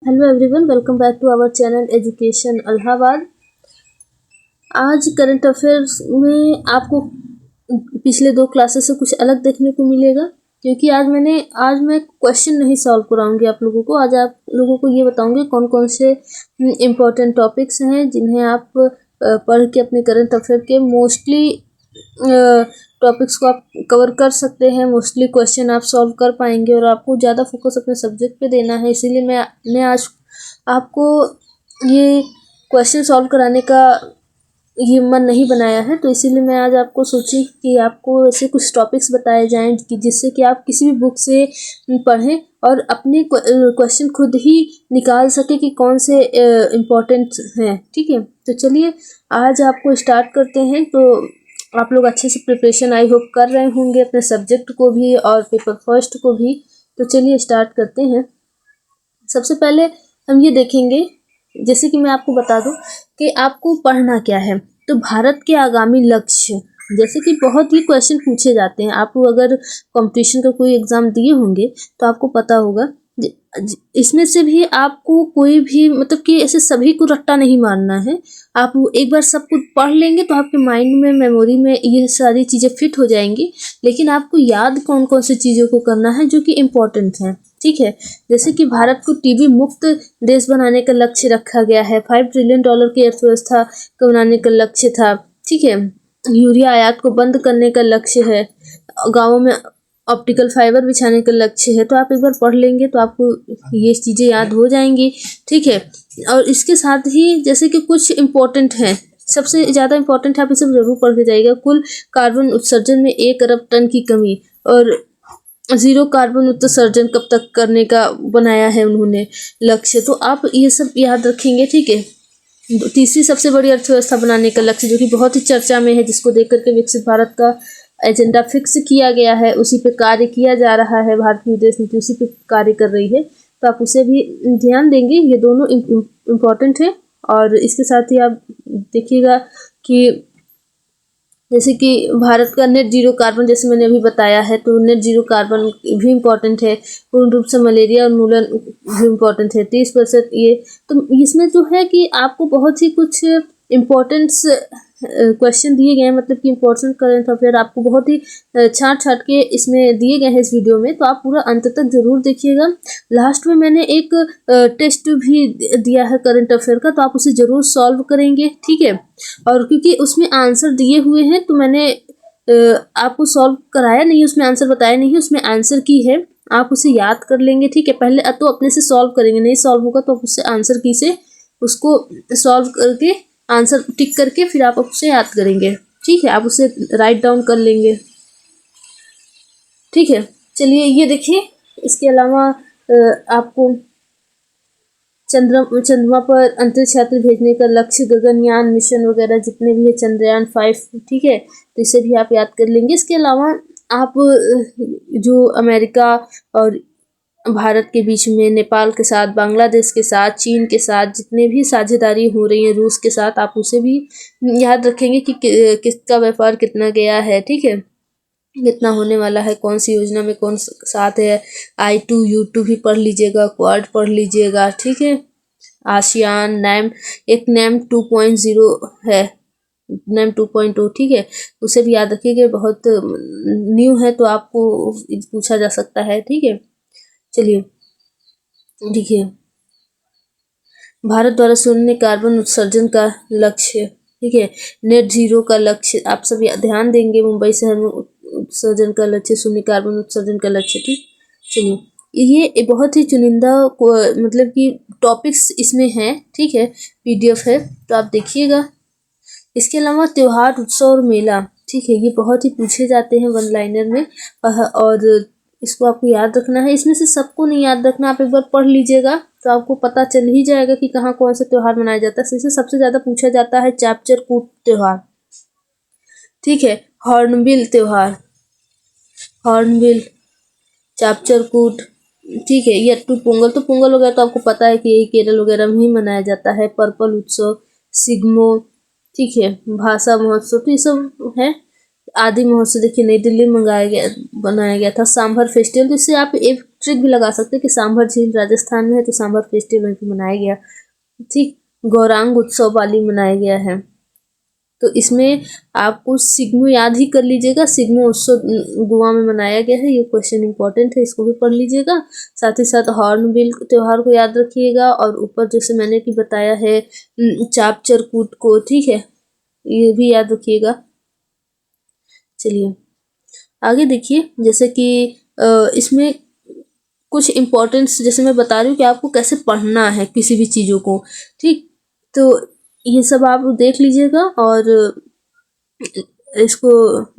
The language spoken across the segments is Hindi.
Hello everyone, welcome back to our channel education Allahabad. आज करंट अफेयर्स में आपको पिछले 2 क्लासेस से कुछ अलग देखने को मिलेगा, क्योंकि आज मैं क्वेश्चन नहीं सॉल्व कराऊंगी आप लोगों को। आज आप लोगों को ये बताऊंगी कौन कौन से इम्पोर्टेंट टॉपिक्स हैं जिन्हें आप पढ़ के अपने करंट अफेयर के मोस्टली टॉपिक्स को आप कवर कर सकते हैं। मोस्टली क्वेश्चन आप सॉल्व कर पाएंगे और आपको ज़्यादा फोकस अपने सब्जेक्ट पे देना है। इसीलिए मैं आज आपको ये क्वेश्चन सॉल्व कराने का ये मन नहीं बनाया है, तो इसीलिए मैं आज आपको सोची कि आपको ऐसे कुछ टॉपिक्स बताए जाएं कि जिससे कि आप किसी भी बुक से पढ़ें और अपने क्वेश्चन खुद ही निकाल सके कि कौन से इम्पोर्टेंट हैं। ठीक है, तो चलिए आज आपको स्टार्ट करते हैं। तो आप लोग अच्छे से प्रिपरेशन आई होप कर रहे होंगे अपने सब्जेक्ट को भी और पेपर फर्स्ट को भी। तो चलिए स्टार्ट करते हैं। सबसे पहले हम ये देखेंगे, जैसे कि मैं आपको बता दूं कि आपको पढ़ना क्या है। तो भारत के आगामी लक्ष्य, जैसे कि बहुत ही क्वेश्चन पूछे जाते हैं। आप अगर कंपटीशन का कोई एग्जाम दिए होंगे तो आपको पता होगा इसमें से भी आपको कोई भी मतलब कि ऐसे सभी को रट्टा नहीं मारना है। आप एक बार सब कुछ पढ़ लेंगे तो आपके माइंड में, मेमोरी में ये सारी चीज़ें फिट हो जाएंगी, लेकिन आपको याद कौन कौन सी चीज़ों को करना है जो कि इम्पोर्टेंट है। ठीक है, जैसे कि भारत को टीबी मुक्त देश बनाने का लक्ष्य रखा गया है। $5 ट्रिलियन की अर्थव्यवस्था को बनाने का लक्ष्य था। ठीक है, यूरिया आयात को बंद करने का लक्ष्य है। गाँवों में ऑप्टिकल फाइबर बिछाने का लक्ष्य है। तो आप एक बार पढ़ लेंगे तो आपको ये चीज़ें याद हो जाएंगी। ठीक है, और इसके साथ ही जैसे कि कुछ इम्पोर्टेंट हैं, सबसे ज़्यादा इम्पोर्टेंट है, आप इसे ज़रूर पढ़ के जाइएगा। कुल कार्बन उत्सर्जन में 1 अरब टन की कमी और 0 कार्बन उत्सर्जन कब तक करने का बनाया है उन्होंने लक्ष्य। तो आप ये सब याद रखेंगे। ठीक है, तीसरी सबसे बड़ी अर्थव्यवस्था बनाने का लक्ष्य, जो कि बहुत ही चर्चा में है, जिसको देख करके विकसित भारत का एजेंडा फिक्स किया गया है, उसी पे कार्य किया जा रहा है। भारतीय विदेश नीति उसी पे कार्य कर रही है, तो आप उसे भी ध्यान देंगे। ये दोनों इम्पोर्टेंट है। और इसके साथ ही आप देखिएगा कि जैसे कि भारत का नेट जीरो कार्बन, जैसे मैंने अभी बताया है, तो नेट जीरो कार्बन भी इम्पोर्टेंट है। पूर्ण रूप से मलेरिया उन्मूलन भी इम्पोर्टेंट है। 30% ये, तो इसमें जो है कि आपको बहुत ही कुछ इम्पोर्टेंट्स क्वेश्चन दिए गए हैं, मतलब कि इम्पोर्टेंट करंट अफेयर आपको बहुत ही छांट छांट के इसमें दिए गए हैं इस वीडियो में। तो आप पूरा अंत तक जरूर देखिएगा। लास्ट में मैंने एक टेस्ट भी दिया है करंट अफेयर का, तो आप उसे जरूर सॉल्व करेंगे। ठीक है, और क्योंकि उसमें आंसर दिए हुए हैं तो मैंने आपको सॉल्व कराया नहीं, उसमें आंसर बताया नहीं, उसमें आंसर की है, आप उसे याद कर लेंगे। ठीक है, पहले तो अपने से सॉल्व करेंगे, नहीं सॉल्व होगा तो उससे आंसर की से उसको सॉल्व करके आंसर टिक करके फिर आप उसे याद करेंगे। ठीक है, आप उसे राइट डाउन कर लेंगे। ठीक है, चलिए ये देखिए। इसके अलावा आपको चंद्रमा पर अंतरिक्ष यात्री भेजने का लक्ष्य, गगनयान मिशन वगैरह जितने भी है, चंद्रयान 5। ठीक है, तो इसे भी आप याद कर लेंगे। इसके अलावा आप जो अमेरिका और भारत के बीच में, नेपाल के साथ, बांग्लादेश के साथ, चीन के साथ जितने भी साझेदारी हो रही है, रूस के साथ, आप उसे भी याद रखेंगे कि किसका व्यापार कितना गया है। ठीक है, कितना होने वाला है, कौन सी योजना में कौन साथ है। I2 U2 भी पढ़ लीजिएगा, क्वाड पढ़ लीजिएगा। ठीक है, आसियान, नैम, एक नैम 2.0 है, नैम 2.0। ठीक है, उसे भी याद रखिएगा, बहुत न्यू है तो आपको पूछा जा सकता है। ठीक है, चलिए देखिए, भारत द्वारा शून्य कार्बन उत्सर्जन का लक्ष्य। ठीक है, नेट जीरो का लक्ष्य आप सब ध्यान देंगे। मुंबई शहर में उत्सर्जन का लक्ष्य, शून्य कार्बन उत्सर्जन का लक्ष्य। ठीक, चलिए ये बहुत ही चुनिंदा मतलब कि टॉपिक्स इसमें हैं। ठीक है, PDF है तो आप देखिएगा। इसके अलावा त्योहार, उत्सव और मेला, ठीक है, ये बहुत ही पूछे जाते हैं वन लाइनर में, और इसको आपको याद रखना है। इसमें से सबको नहीं याद रखना, आप एक बार पढ़ लीजिएगा तो आपको पता चल ही जाएगा कि कहाँ कौन सा त्योहार मनाया जाता है। इससे सबसे ज़्यादा पूछा जाता है चैप्चर कूट त्योहार। ठीक है, हॉर्नबिल त्योहार, हॉर्नबिल, चैप्चर कूट। ठीक है, ये अट्टू पोंगल, तो पोंगल वगैरह तो आपको पता है कि ये केरल वगैरह में ही मनाया जाता है। पर्पल उत्सव, सिग्मो, ठीक है, भाषा महोत्सव, तो ये सब है। आदि महोत्सव देखिए नई दिल्ली में बनाया गया था। सांभर फेस्टिवल, तो इससे आप एक ट्रिक भी लगा सकते हैं कि सांभर झील राजस्थान में है तो सांभर फेस्टिवल भी मनाया गया। ठीक, गौरांग उत्सव वाली मनाया गया है। तो इसमें आपको सिग्मो याद ही कर लीजिएगा, सिग्मो उत्सव गोवा में मनाया गया है, ये क्वेश्चन इंपॉर्टेंट है, इसको भी पढ़ लीजिएगा। साथ ही साथ हॉर्नबिल त्योहार को याद रखिएगा, और ऊपर जैसे मैंने कि बताया है चाप चरकूट को, ठीक है, ये भी याद रखिएगा। चलिए आगे देखिए, जैसे कि इसमें कुछ इम्पोर्टेंस जैसे मैं बता रही हूँ कि आपको कैसे पढ़ना है किसी भी चीज़ों को, ठीक, तो ये सब आप देख लीजिएगा और इसको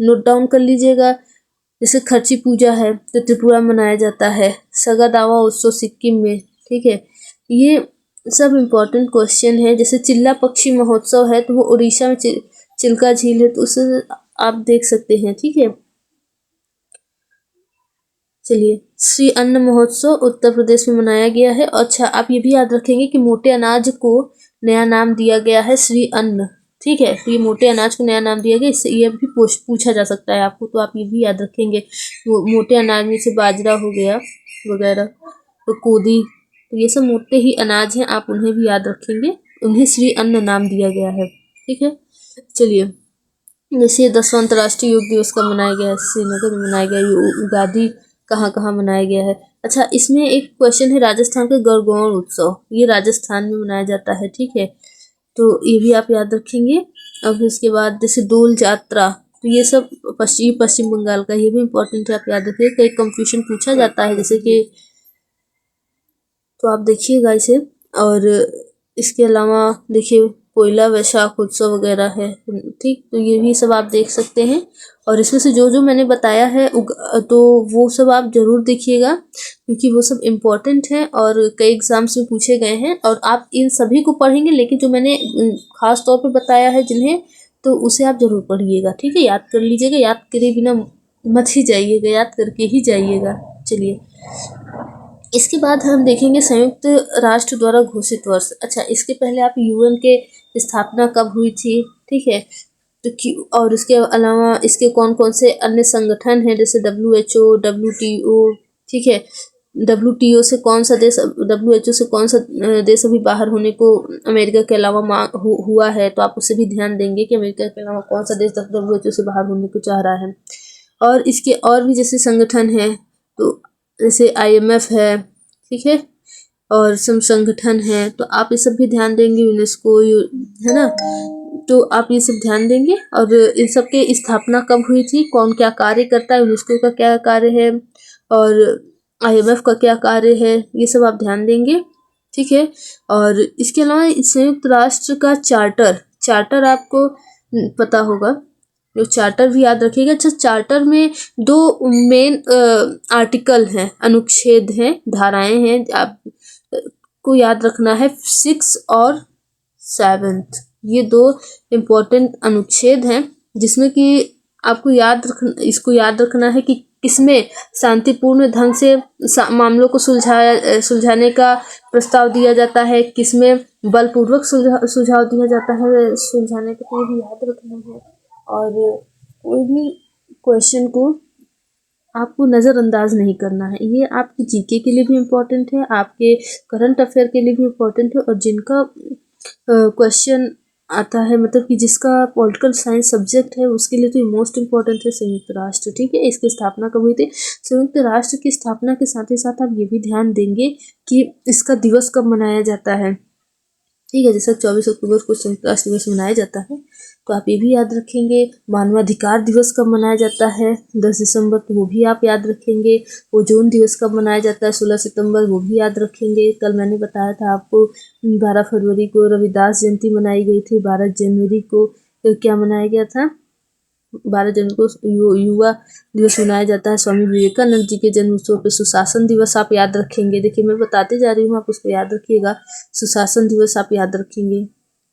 नोट डाउन कर लीजिएगा। जैसे खर्ची पूजा है तो त्रिपुरा में मनाया जाता है, सगा दावा उत्सव सिक्किम में, ठीक है, ये सब इम्पोर्टेंट क्वेश्चन है। जैसे चिल्ला पक्षी महोत्सव है तो वो उड़ीसा में चिल्का झील है, तो उसे आप देख सकते हैं, ठीक है। चलिए, श्री अन्न महोत्सव उत्तर प्रदेश में मनाया गया है। अच्छा, आप ये भी याद रखेंगे कि मोटे अनाज को नया नाम दिया गया है श्री अन्न, ठीक है, तो ये मोटे अनाज को नया नाम दिया गया, इससे ये भी पूछा जा सकता है आपको, तो आप ये भी याद रखेंगे। मोटे अनाज में से बाजरा हो गया वगैरह, तो कोदी, तो ये सब मोटे ही अनाज हैं, आप उन्हें भी याद रखेंगे, उन्हें श्री अन्न नाम दिया गया है, ठीक है। चलिए, जैसे 10वां अंतर्राष्ट्रीय योग दिवस कब मनाया गया है, श्रीनगर में मनाया गया। उगादी कहाँ कहाँ मनाया गया है। अच्छा, इसमें एक क्वेश्चन है राजस्थान का गणगौर उत्सव, ये राजस्थान में मनाया जाता है, ठीक है, तो ये भी आप याद रखेंगे। और फिर उसके बाद जैसे डोल यात्रा, तो ये सब पश्चिम बंगाल का, ये भी इम्पोर्टेंट है, आप याद रखिए, कई कंफ्यूजन पूछा जाता है जैसे कि, तो आप देखिएगा इसे। और इसके अलावा देखिए कोयला वैशाख उत्सव वगैरह है, ठीक, तो ये भी सब आप देख सकते हैं। और इसमें से जो जो मैंने बताया है तो वो सब आप जरूर देखिएगा, क्योंकि वो सब इम्पोर्टेंट है और कई एग्जाम्स में पूछे गए हैं, और आप इन सभी को पढ़ेंगे, लेकिन जो मैंने खास तौर पे बताया है जिन्हें, तो उसे आप जरूर पढ़िएगा, ठीक है, याद कर लीजिएगा, याद करे बिना मत ही जाइएगा, याद करके ही जाइएगा। चलिए, इसके बाद हम देखेंगे संयुक्त राष्ट्र द्वारा घोषित वर्ष। अच्छा, इसके पहले आप यूएन के स्थापना कब हुई थी, ठीक है, तो और इसके अलावा इसके कौन कौन से अन्य संगठन हैं, जैसे WHO, WTO, ठीक है, WTO से कौन सा देश, WHO से कौन सा देश अभी बाहर होने को अमेरिका के अलावा हुआ है, तो आप उसे भी ध्यान देंगे कि अमेरिका के अलावा कौन सा देश WHO से बाहर होने को चाह रहा है। और इसके और भी जैसे संगठन हैं, तो जैसे IMF है, ठीक है, और सब संगठन हैं, तो आप ये सब भी ध्यान देंगे, यूनेस्को है ना, तो आप ये सब ध्यान देंगे। और इन सब के स्थापना कब हुई थी, कौन क्या कार्य करता है, यूनेस्को का क्या कार्य है और IMF का क्या कार्य है, ये सब आप ध्यान देंगे, ठीक है। और इसके अलावा संयुक्त राष्ट्र का चार्टर आपको पता होगा, जो चार्टर भी याद रखिएगा। अच्छा, चार्टर में 2 मेन आर्टिकल हैं, अनुच्छेद हैं, धाराएं हैं, आप को याद रखना है, 6 और 7, ये 2 इम्पोर्टेंट अनुच्छेद हैं, जिसमें कि आपको इसको याद रखना है कि किसमें शांतिपूर्ण ढंग से मामलों को सुलझाने का प्रस्ताव दिया जाता है, किसमें बलपूर्वक सुझाव दिया जाता है सुलझाने का, तो ये भी याद रखना है। और कोई भी क्वेश्चन को आपको नज़रअंदाज नहीं करना है, ये आपकी GK के लिए भी इम्पोर्टेंट है, आपके करंट अफेयर के लिए भी इम्पोर्टेंट है, और जिनका क्वेश्चन आता है, मतलब कि जिसका पॉलिटिकल साइंस सब्जेक्ट है, उसके लिए तो मोस्ट इम्पोर्टेंट है संयुक्त राष्ट्र, ठीक है। इसकी स्थापना कब हुई थी, संयुक्त राष्ट्र की स्थापना के साथ ही साथ आप ये भी ध्यान देंगे कि इसका दिवस कब मनाया जाता है, ठीक है, जैसे 24 अक्टूबर को संयुक्त राष्ट्र दिवस मनाया जाता है, तो आप ये भी याद रखेंगे। मानवाधिकार दिवस कब मनाया जाता है, 10 दिसंबर, तो वो भी आप याद रखेंगे। ओजोन दिवस कब मनाया जाता है, 16 सितंबर, वो भी याद रखेंगे। कल मैंने बताया था आपको 12 फरवरी को रविदास जयंती मनाई गई थी, 12 जनवरी को क्या मनाया गया था, 12 जनवरी को युवा दिवस मनाया जाता है, स्वामी विवेकानंद जी के जन्म उत्सव पर। सुशासन दिवस आप याद रखेंगे, देखिए मैं बताते जा रही हूँ, आप उसको याद रखिएगा, सुशासन दिवस आप याद रखेंगे,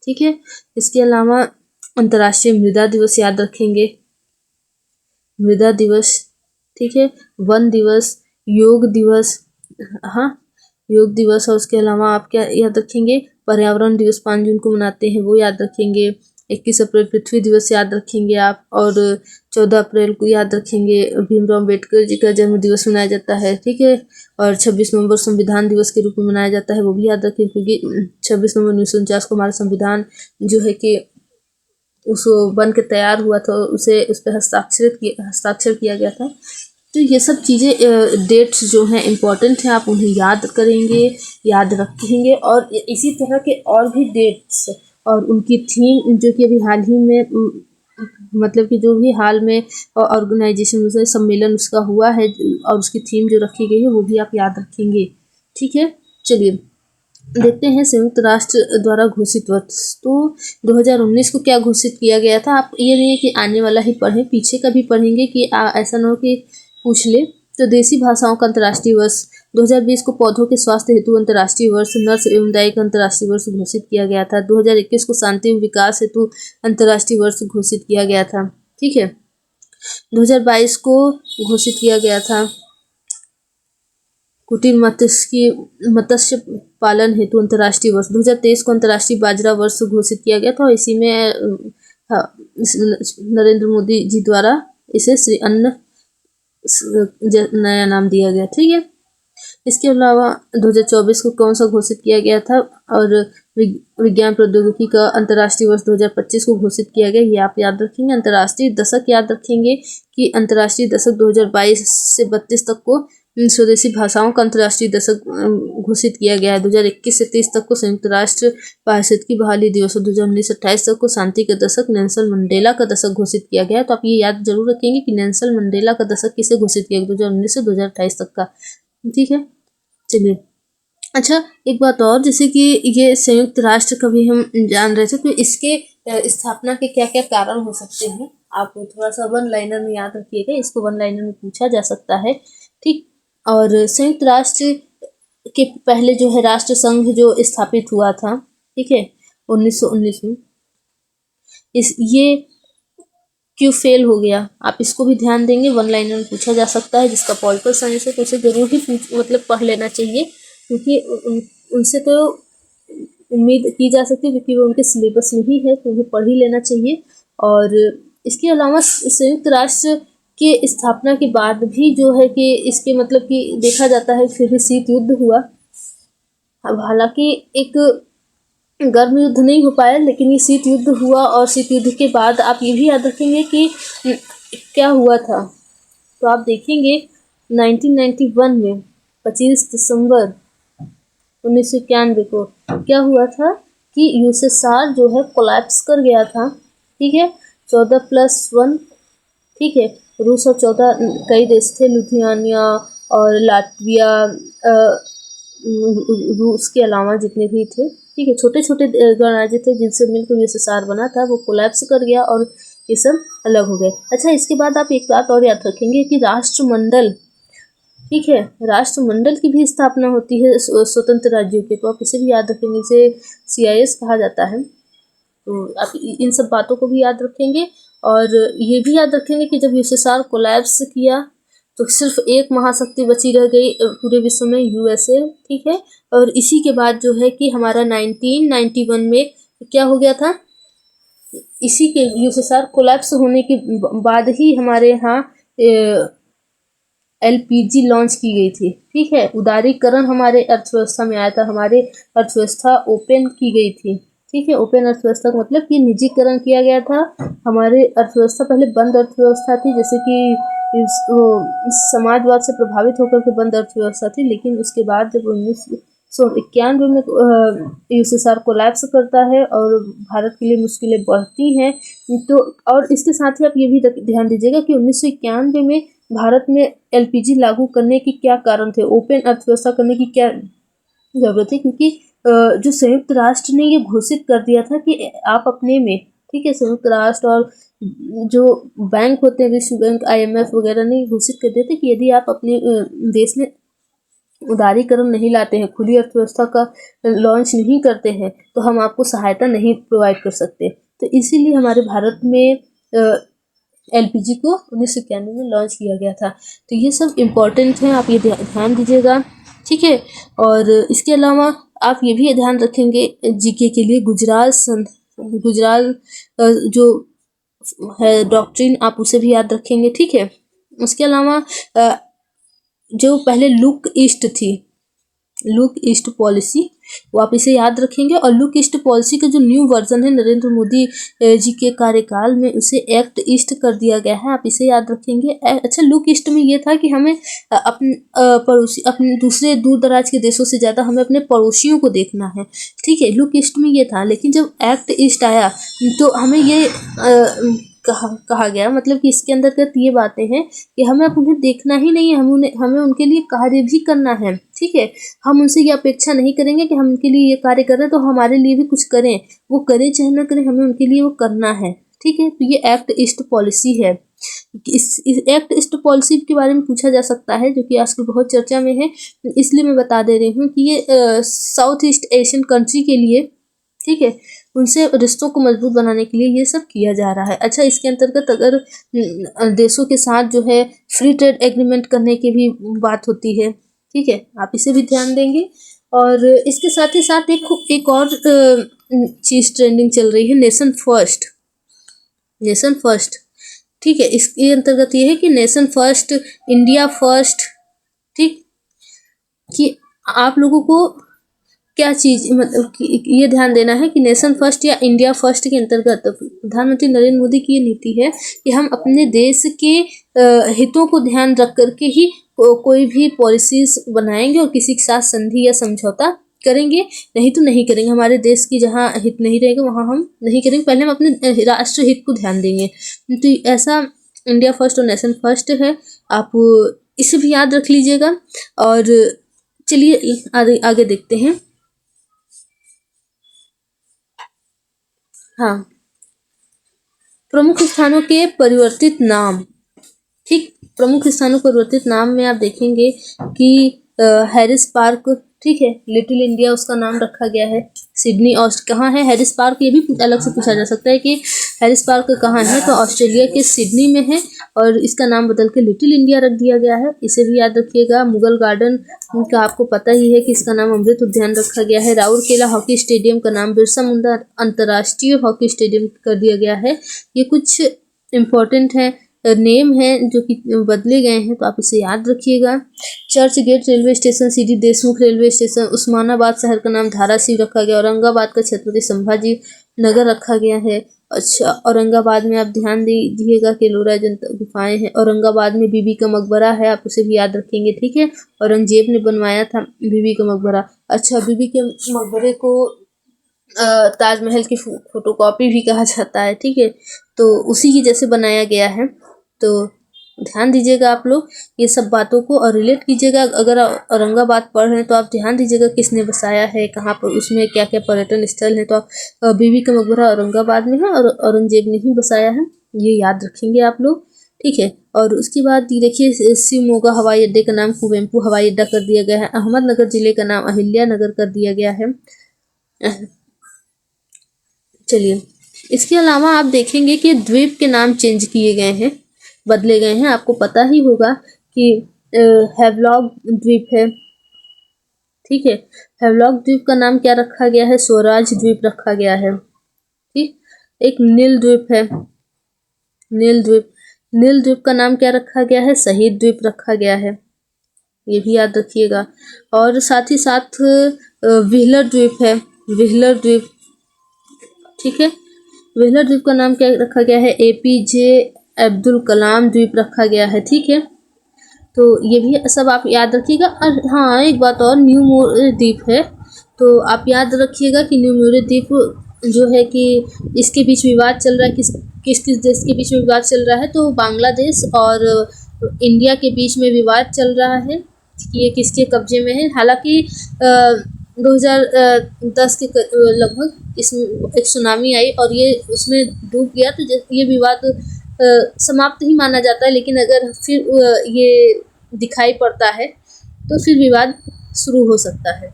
ठीक है। इसके अलावा अंतर्राष्ट्रीय मृदा दिवस याद रखेंगे, मृदा दिवस, ठीक है, वन दिवस, योग दिवस, हाँ, योग दिवस। और उसके अलावा आप क्या याद रखेंगे, पर्यावरण दिवस 5 जून को मनाते हैं, वो याद रखेंगे। 21 अप्रैल पृथ्वी दिवस याद रखेंगे आप, और 14 अप्रैल को याद रखेंगे भीमराव अम्बेडकर जी का जन्म दिवस मनाया जाता है, ठीक है। और 26 नवंबर संविधान दिवस के रूप में मनाया जाता है, वो भी याद रखें, क्योंकि 26 नवंबर 1949 को हमारा संविधान जो है कि उसको बन के तैयार हुआ था, उसे उस पर हस्ताक्षर किया गया था। तो ये सब चीज़ें डेट्स जो हैं इम्पॉर्टेंट हैं, आप उन्हें याद करेंगे, याद रखेंगे। और इसी तरह के और भी डेट्स और उनकी थीम जो कि अभी हाल ही में मतलब कि जो भी हाल में ऑर्गेनाइजेशन से सम्मेलन उसका हुआ है और उसकी थीम जो रखी गई है वो भी आप याद रखेंगे, ठीक है। चलिए देखते हैं संयुक्त राष्ट्र द्वारा घोषित वर्ष। तो 2019 को क्या घोषित किया गया था। आप ये नहीं है कि आने वाला ही पढ़ें, पीछे का भी पढ़ेंगे कि ऐसा ना हो कि पूछ ले। तो देसी भाषाओं का अंतर्राष्ट्रीय वर्ष 2020 को पौधों के स्वास्थ्य हेतु अंतर्राष्ट्रीय वर्ष, नर्स एवं दाई का अंतर्राष्ट्रीय वर्ष घोषित किया गया था। 2021 को शांति एवं विकास हेतु अंतर्राष्ट्रीय वर्ष घोषित किया गया था, ठीक है। 2022 को घोषित किया गया था कुटीर मत्स्य पालन हेतु अंतर्राष्ट्रीय वर्ष। 2023 को अंतर्राष्ट्रीय बाजरा वर्ष घोषित किया गया था और इसी में नरेंद्र मोदी जी द्वारा इसे श्री अन्न नया नाम दिया गया, ठीक है। इसके अलावा 2024 को कौन सा घोषित किया गया था, और विज्ञान प्रौद्योगिकी का अंतर्राष्ट्रीय वर्ष 2025 को घोषित किया गया, ये आप याद रखेंगे। अंतर्राष्ट्रीय दशक याद रखेंगे कि अंतर्राष्ट्रीय दशक 2022 से 32 तक को स्वदेशी भाषाओं का अंतर्राष्ट्रीय दशक घोषित किया गया है। 2021 से 30 तक को संयुक्त राष्ट्र पारिषद की बहाली दिवस और 2019 से 28 तक को शांति का दशक नेल्सन मंडेला का दशक घोषित किया गया है। तो आप ये याद जरूर रखेंगे कि नेल्सन मंडेला का दशक किसे घोषित किया गया, 2019 से 2028 तक का, ठीक है। चलिए अच्छा, एक बात और, जैसे कि ये संयुक्त राष्ट्र का भी हम जान रहे थे, तो इसके स्थापना के क्या क्या कारण हो सकते हैं, आप थोड़ा सा वन लाइनर में याद रखिएगा, इसको वन लाइनर में पूछा जा सकता है, ठीक। और संयुक्त राष्ट्र के पहले जो है राष्ट्र संघ जो स्थापित हुआ था, ठीक है, 1919 में, ये क्यों फेल हो गया, आप इसको भी ध्यान देंगे, वन लाइनर में पूछा जा सकता है। जिसका पॉलिटिकल साइंस है तो उसे जरूर ही मतलब पढ़ लेना चाहिए, क्योंकि उनसे तो उम्मीद की जा सकती है, क्योंकि वो उनके सिलेबस में ही है, तो उन्हें पढ़ ही लेना चाहिए। और इसके अलावा संयुक्त राष्ट्र के स्थापना के बाद भी जो है कि इसके मतलब कि देखा जाता है फिर भी शीत युद्ध हुआ। अब हालांकि एक गर्म युद्ध नहीं हो पाया, लेकिन ये शीत युद्ध हुआ, और शीत युद्ध के बाद आप ये भी याद रखेंगे कि क्या हुआ था। तो आप देखेंगे 1991 में 25 दिसंबर 1991 को क्या हुआ था कि यूएसएसआर जो है कोलैप्स कर गया था, ठीक है। 14+1, ठीक है, रूस और 14 कई देश थे, लिथुआनिया और लाटविया, रूस के अलावा जितने भी थे, ठीक है, छोटे छोटे गणराज्य थे जिनसे मिलकर यूएसएसआर बना था, वो कोलैप्स कर गया और ये सब अलग हो गए। अच्छा, इसके बाद आप एक बात और याद रखेंगे कि राष्ट्रमंडल, ठीक है, राष्ट्रमंडल की भी स्थापना होती है स्वतंत्र राज्यों के, तो आप इसे भी याद रखेंगे, इसे CIS कहा जाता है। तो आप इन सब बातों को भी याद रखेंगे, और ये भी याद रखेंगे कि जब यूएसएसआर कोलैप्स किया तो सिर्फ एक महाशक्ति बची रह गई पूरे विश्व में, USA, ठीक है। और इसी के बाद जो है कि हमारा 1991 में क्या हो गया था, इसी के यूएसएसआर कोलैप्स होने के बाद ही हमारे यहाँ LPG लॉन्च की गई थी, ठीक है। उदारीकरण हमारे अर्थव्यवस्था में आया था, हमारी अर्थव्यवस्था ओपन की गई थी, ठीक है। ओपन अर्थव्यवस्था का मतलब कि निजीकरण किया गया था। हमारी अर्थव्यवस्था पहले बंद अर्थव्यवस्था थी, जैसे कि समाजवाद से प्रभावित होकर के बंद अर्थव्यवस्था थी, लेकिन उसके बाद जब 1991 में यूएसएसआर कोलैप्स करता है और भारत के लिए मुश्किलें बढ़ती हैं, तो और इसके साथ ही आप ये भी ध्यान दीजिएगा कि 1991 में भारत में LPG लागू करने के क्या कारण थे, ओपन अर्थव्यवस्था करने की क्या जरूरत है, क्योंकि जो संयुक्त राष्ट्र ने ये घोषित कर दिया था कि आप अपने में, ठीक है, संयुक्त राष्ट्र और जो बैंक होते हैं, विश्व बैंक, IMF वगैरह ने घोषित कर दिया था कि यदि आप अपने देश में उदारीकरण नहीं लाते हैं, खुली अर्थव्यवस्था का लॉन्च नहीं करते हैं, तो हम आपको सहायता नहीं प्रोवाइड कर सकते। तो इसीलिए हमारे भारत में LPG को 1991 में लॉन्च किया गया था। तो ये सब इम्पोर्टेंट हैं, आप ये ध्यान दीजिएगा, ठीक है। और इसके अलावा आप ये भी ध्यान रखेंगे GK के लिए, गुजरात गुजराल जो है डॉक्ट्रिन, आप उसे भी याद रखेंगे, ठीक है। उसके अलावा जो पहले लुक ईस्ट थी, लुक ईस्ट पॉलिसी, वो आप इसे याद रखेंगे। और लुक ईस्ट पॉलिसी का जो न्यू वर्जन है नरेंद्र मोदी जी के कार्यकाल में, उसे एक्ट ईस्ट कर दिया गया है, आप इसे याद रखेंगे। अच्छा, लुक ईस्ट में ये था कि हमें अपने पड़ोसी, अपने दूसरे दूर दराज के देशों से ज़्यादा हमें अपने पड़ोसियों को देखना है, ठीक है। लुक ईस्ट में ये था, लेकिन जब एक्ट ईस्ट आया तो हमें ये कहा गया, मतलब कि इसके अंतर्गत ये बातें हैं कि हमें अब उन्हें देखना ही नहीं है, हमें उनके लिए कार्य भी करना है, ठीक है। हम उनसे ये अपेक्षा नहीं करेंगे कि हम उनके लिए ये कार्य कर रहे हैं तो हमारे लिए भी कुछ करें, वो करें चाहे ना करें, हमें उनके लिए वो करना है, ठीक है। तो ये एक्ट ईस्ट पॉलिसी है। इस एक्ट ईस्ट पॉलिसी के बारे में पूछा जा सकता है, जो कि आजकल बहुत चर्चा में है, इसलिए मैं बता दे रही हूँ कि ये साउथ ईस्ट एशियन कंट्री के लिए, ठीक है, उनसे रिश्तों को मजबूत बनाने के लिए ये सब किया जा रहा है। अच्छा, इसके अंतर्गत अगर देशों के साथ जो है फ्री ट्रेड एग्रीमेंट करने की भी बात होती है, ठीक है, आप इसे भी ध्यान देंगे। और इसके साथ ही साथ एक और चीज़ ट्रेंडिंग चल रही है, नेशन फर्स्ट, नेशन फर्स्ट, ठीक है। इसके अंतर्गत ये है कि नेशन फर्स्ट, इंडिया फर्स्ट, ठीक, कि आप लोगों को क्या चीज़, मतलब कि ये ध्यान देना है कि नेशन फर्स्ट या इंडिया फर्स्ट के अंतर्गत प्रधानमंत्री नरेंद्र मोदी की ये नीति है कि हम अपने देश के हितों को ध्यान रख करके ही कोई भी पॉलिसीज बनाएंगे और किसी के साथ संधि या समझौता करेंगे, नहीं तो नहीं करेंगे। हमारे देश की जहाँ हित नहीं रहेगा वहाँ हम नहीं करेंगे, पहले हम अपने राष्ट्र हित को ध्यान देंगे। तो ऐसा इंडिया फर्स्ट और नेशन फर्स्ट है, आप इसे भी याद रख लीजिएगा। और चलिए आगे देखते हैं। हाँ, प्रमुख स्थानों के परिवर्तित नाम, ठीक, प्रमुख स्थानों परिवर्तित नाम में आप देखेंगे कि हैरिस पार्क, ठीक है, लिटिल इंडिया उसका नाम रखा गया है। सिडनी कहाँ है हैरिस पार्क, ये भी अलग से पूछा जा सकता है कि हैरिस पार्क कहाँ है, तो ऑस्ट्रेलिया के सिडनी में है और इसका नाम बदल के लिटिल इंडिया रख दिया गया है, इसे भी याद रखिएगा। मुगल गार्डन का आपको पता ही है कि इसका नाम अमृत उद्यान रखा गया है। राउरकेला हॉकी स्टेडियम का नाम बिरसा मुंडा अंतर्राष्ट्रीय हॉकी स्टेडियम कर दिया गया है। ये कुछ इम्पोर्टेंट है, नेम है जो कि बदले गए हैं, तो आप इसे याद रखिएगा। Churchgate railway station, C D Deshmukh railway station, Osmanabad शहर का नाम धाराशिव रखा गया, औरंगाबाद का छत्रपति संभाजी नगर रखा गया है। अच्छा, औरंगाबाद में आप ध्यान दीजिएगा कि लोरा जनता गुफाएं हैं। औरंगाबाद में बीबी का मकबरा है, आप उसे भी याद रखेंगे, ठीक है। औरंगजेब ने बनवाया था बीबी का मकबरा। अच्छा, बीबी के मकबरे को ताजमहल की फोटोकॉपी भी कहा जाता है, ठीक है, तो उसी की जैसे बनाया गया है, तो ध्यान दीजिएगा आप लोग ये सब बातों को और रिलेट कीजिएगा। अगर औरंगाबाद पढ़ रहे हैं तो आप ध्यान दीजिएगा किसने बसाया है, कहाँ पर, उसमें क्या क्या पर्यटन स्थल है। तो आप बीबी का मकबरा औरंगाबाद में है और औरंगजेब ने ही बसाया है, ये याद रखेंगे आप लोग, ठीक है। और उसके बाद देखिए शिवमोगा हवाई अड्डे का नाम कुवेंपू हवाई अड्डा कर दिया गया है। अहमदनगर जिले का नाम अहिल्या नगर कर दिया गया है। चलिए, इसके अलावा आप देखेंगे कि द्वीप के नाम चेंज किए गए हैं, बदले गए हैं। आपको पता ही होगा कि हैवलॉक द्वीप है, ठीक है, हैवलॉक द्वीप का नाम क्या रखा गया है, स्वराज द्वीप रखा गया है, ठीक। एक नील द्वीप है, नील द्वीप, नील द्वीप का नाम क्या रखा गया है, शहीद द्वीप रखा गया है, ये भी याद रखिएगा। और साथ ही साथ व्हीलर द्वीप है, व्हीलर द्वीप, ठीक है, व्हीलर द्वीप का नाम क्या रखा गया है, APJ अब्दुल कलाम द्वीप रखा गया है, ठीक है। तो ये भी सब आप याद रखिएगा। और हाँ, एक बात और, न्यू मोरे द्वीप है, तो आप याद रखिएगा कि न्यू मोरे द्वीप जो है कि इसके बीच विवाद चल रहा है, किस देश के बीच में विवाद चल रहा है, तो बांग्लादेश और इंडिया के बीच में विवाद चल रहा है कि ये किसके कब्जे में है। हालांकि 2010 के लगभग इसमें एक सुनामी आई और ये उसमें डूब गया, तो ये विवाद समाप्त ही माना जाता है। लेकिन अगर फिर ये दिखाई पड़ता है तो फिर विवाद शुरू हो सकता है।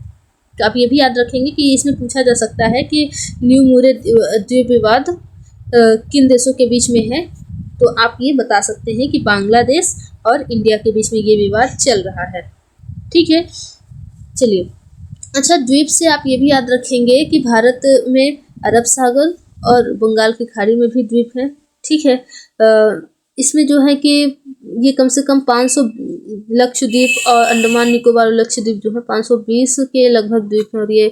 तो आप ये भी याद रखेंगे कि इसमें पूछा जा सकता है कि न्यू मोरे द्वीप विवाद किन देशों के बीच में है, तो आप ये बता सकते हैं कि बांग्लादेश और इंडिया के बीच में ये विवाद चल रहा है, ठीक है। चलिए, अच्छा, द्वीप से आप ये भी याद रखेंगे कि भारत में अरब सागर और बंगाल की खाड़ी में भी द्वीप है। ठीक है, इसमें जो है कि ये कम से कम 500 लक्षद्वीप और अंडमान निकोबार और लक्षद्वीप जो है 520 के लगभग द्वीप हैं, और ये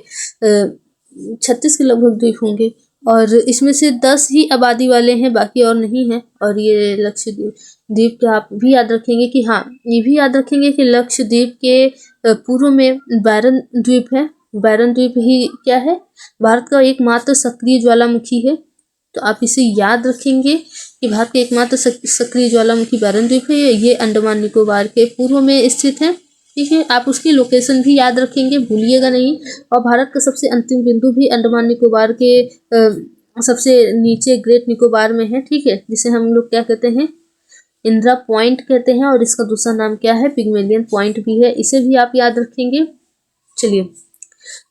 36 के लगभग द्वीप होंगे, और इसमें से 10 ही आबादी वाले हैं, बाकी और नहीं है। और ये लक्षद्वीप द्वीप का आप भी याद रखेंगे कि हाँ, ये भी याद रखेंगे कि लक्षद्वीप के पूर्व में बैरन द्वीप है। बैरन द्वीप ही क्या है, भारत का एकमात्र सक्रिय ज्वालामुखी है। तो आप इसे याद रखेंगे कि भारत के एकमात्र सक्रिय ज्वालामुखी बैरन द्वीप है। ये अंडमान निकोबार के पूर्व में स्थित है। ठीक है, आप उसकी लोकेशन भी याद रखेंगे, भूलिएगा नहीं। और भारत का सबसे अंतिम बिंदु भी अंडमान निकोबार के सबसे नीचे ग्रेट निकोबार में है। ठीक है, जिसे हम लोग क्या कहते हैं, इंदिरा पॉइंट कहते हैं, और इसका दूसरा नाम क्या है, पिग्मेलियन पॉइंट भी है। इसे भी आप याद रखेंगे। चलिए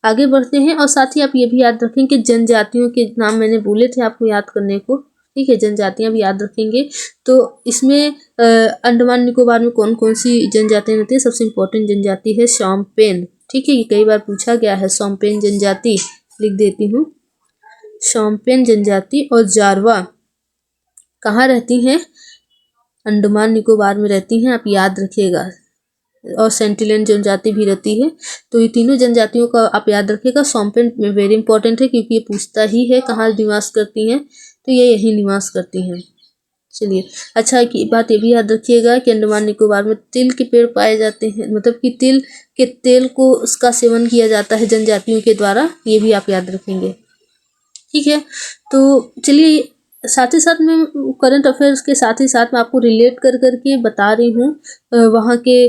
आगे बढ़ते हैं, और साथ ही आप ये भी याद रखें कि जनजातियों के नाम मैंने बोले थे आपको याद करने को। ठीक है, जनजातियां भी याद रखेंगे। तो इसमें अंडमान निकोबार में कौन कौन सी जनजातियां रहती है, सबसे इम्पोर्टेंट जनजाति है शोम्पेन। ठीक है, ये कई बार पूछा गया है, शोम्पेन जनजाति लिख देती हूँ। शोम्पेन जनजाति और जारवा कहाँ रहती हैं, अंडमान निकोबार में रहती हैं, आप याद रखिएगा। और सेंटिलियन जनजाति भी रहती है। तो ये तीनों जनजातियों का आप याद रखिएगा। शोम्पेन में वेरी इंपॉर्टेंट है, क्योंकि ये पूछता ही है कहाँ निवास करती हैं, तो ये यही निवास करती हैं। चलिए, अच्छा एक बात ये भी याद रखिएगा कि अंडमान निकोबार में तिल के पेड़ पाए जाते हैं, मतलब कि तिल के तेल को उसका सेवन किया जाता है जनजातियों के द्वारा, ये भी आप याद रखेंगे। ठीक है, तो चलिए साथ ही साथ में करंट अफेयर्स के साथ ही साथ मैं आपको रिलेट कर करके बता रही हूँ वहाँ के।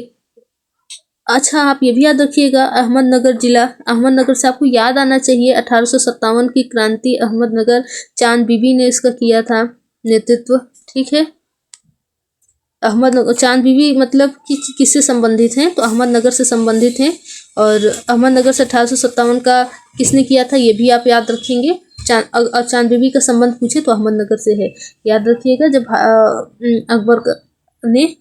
अच्छा, आप ये भी याद रखिएगा, अहमदनगर जिला, अहमदनगर से आपको याद आना चाहिए 1857 की क्रांति अहमदनगर चांद बीबी ने इसका किया था नेतृत्व। ठीक है, अहमदनगर चांद बीबी मतलब किससे संबंधित हैं, तो अहमदनगर से संबंधित हैं। और अहमदनगर से 1857 का किसने किया था, ये भी आप याद रखेंगे। चांद बीबी का संबंध पूछे तो अहमदनगर से है, याद रखिएगा। जब अकबर ने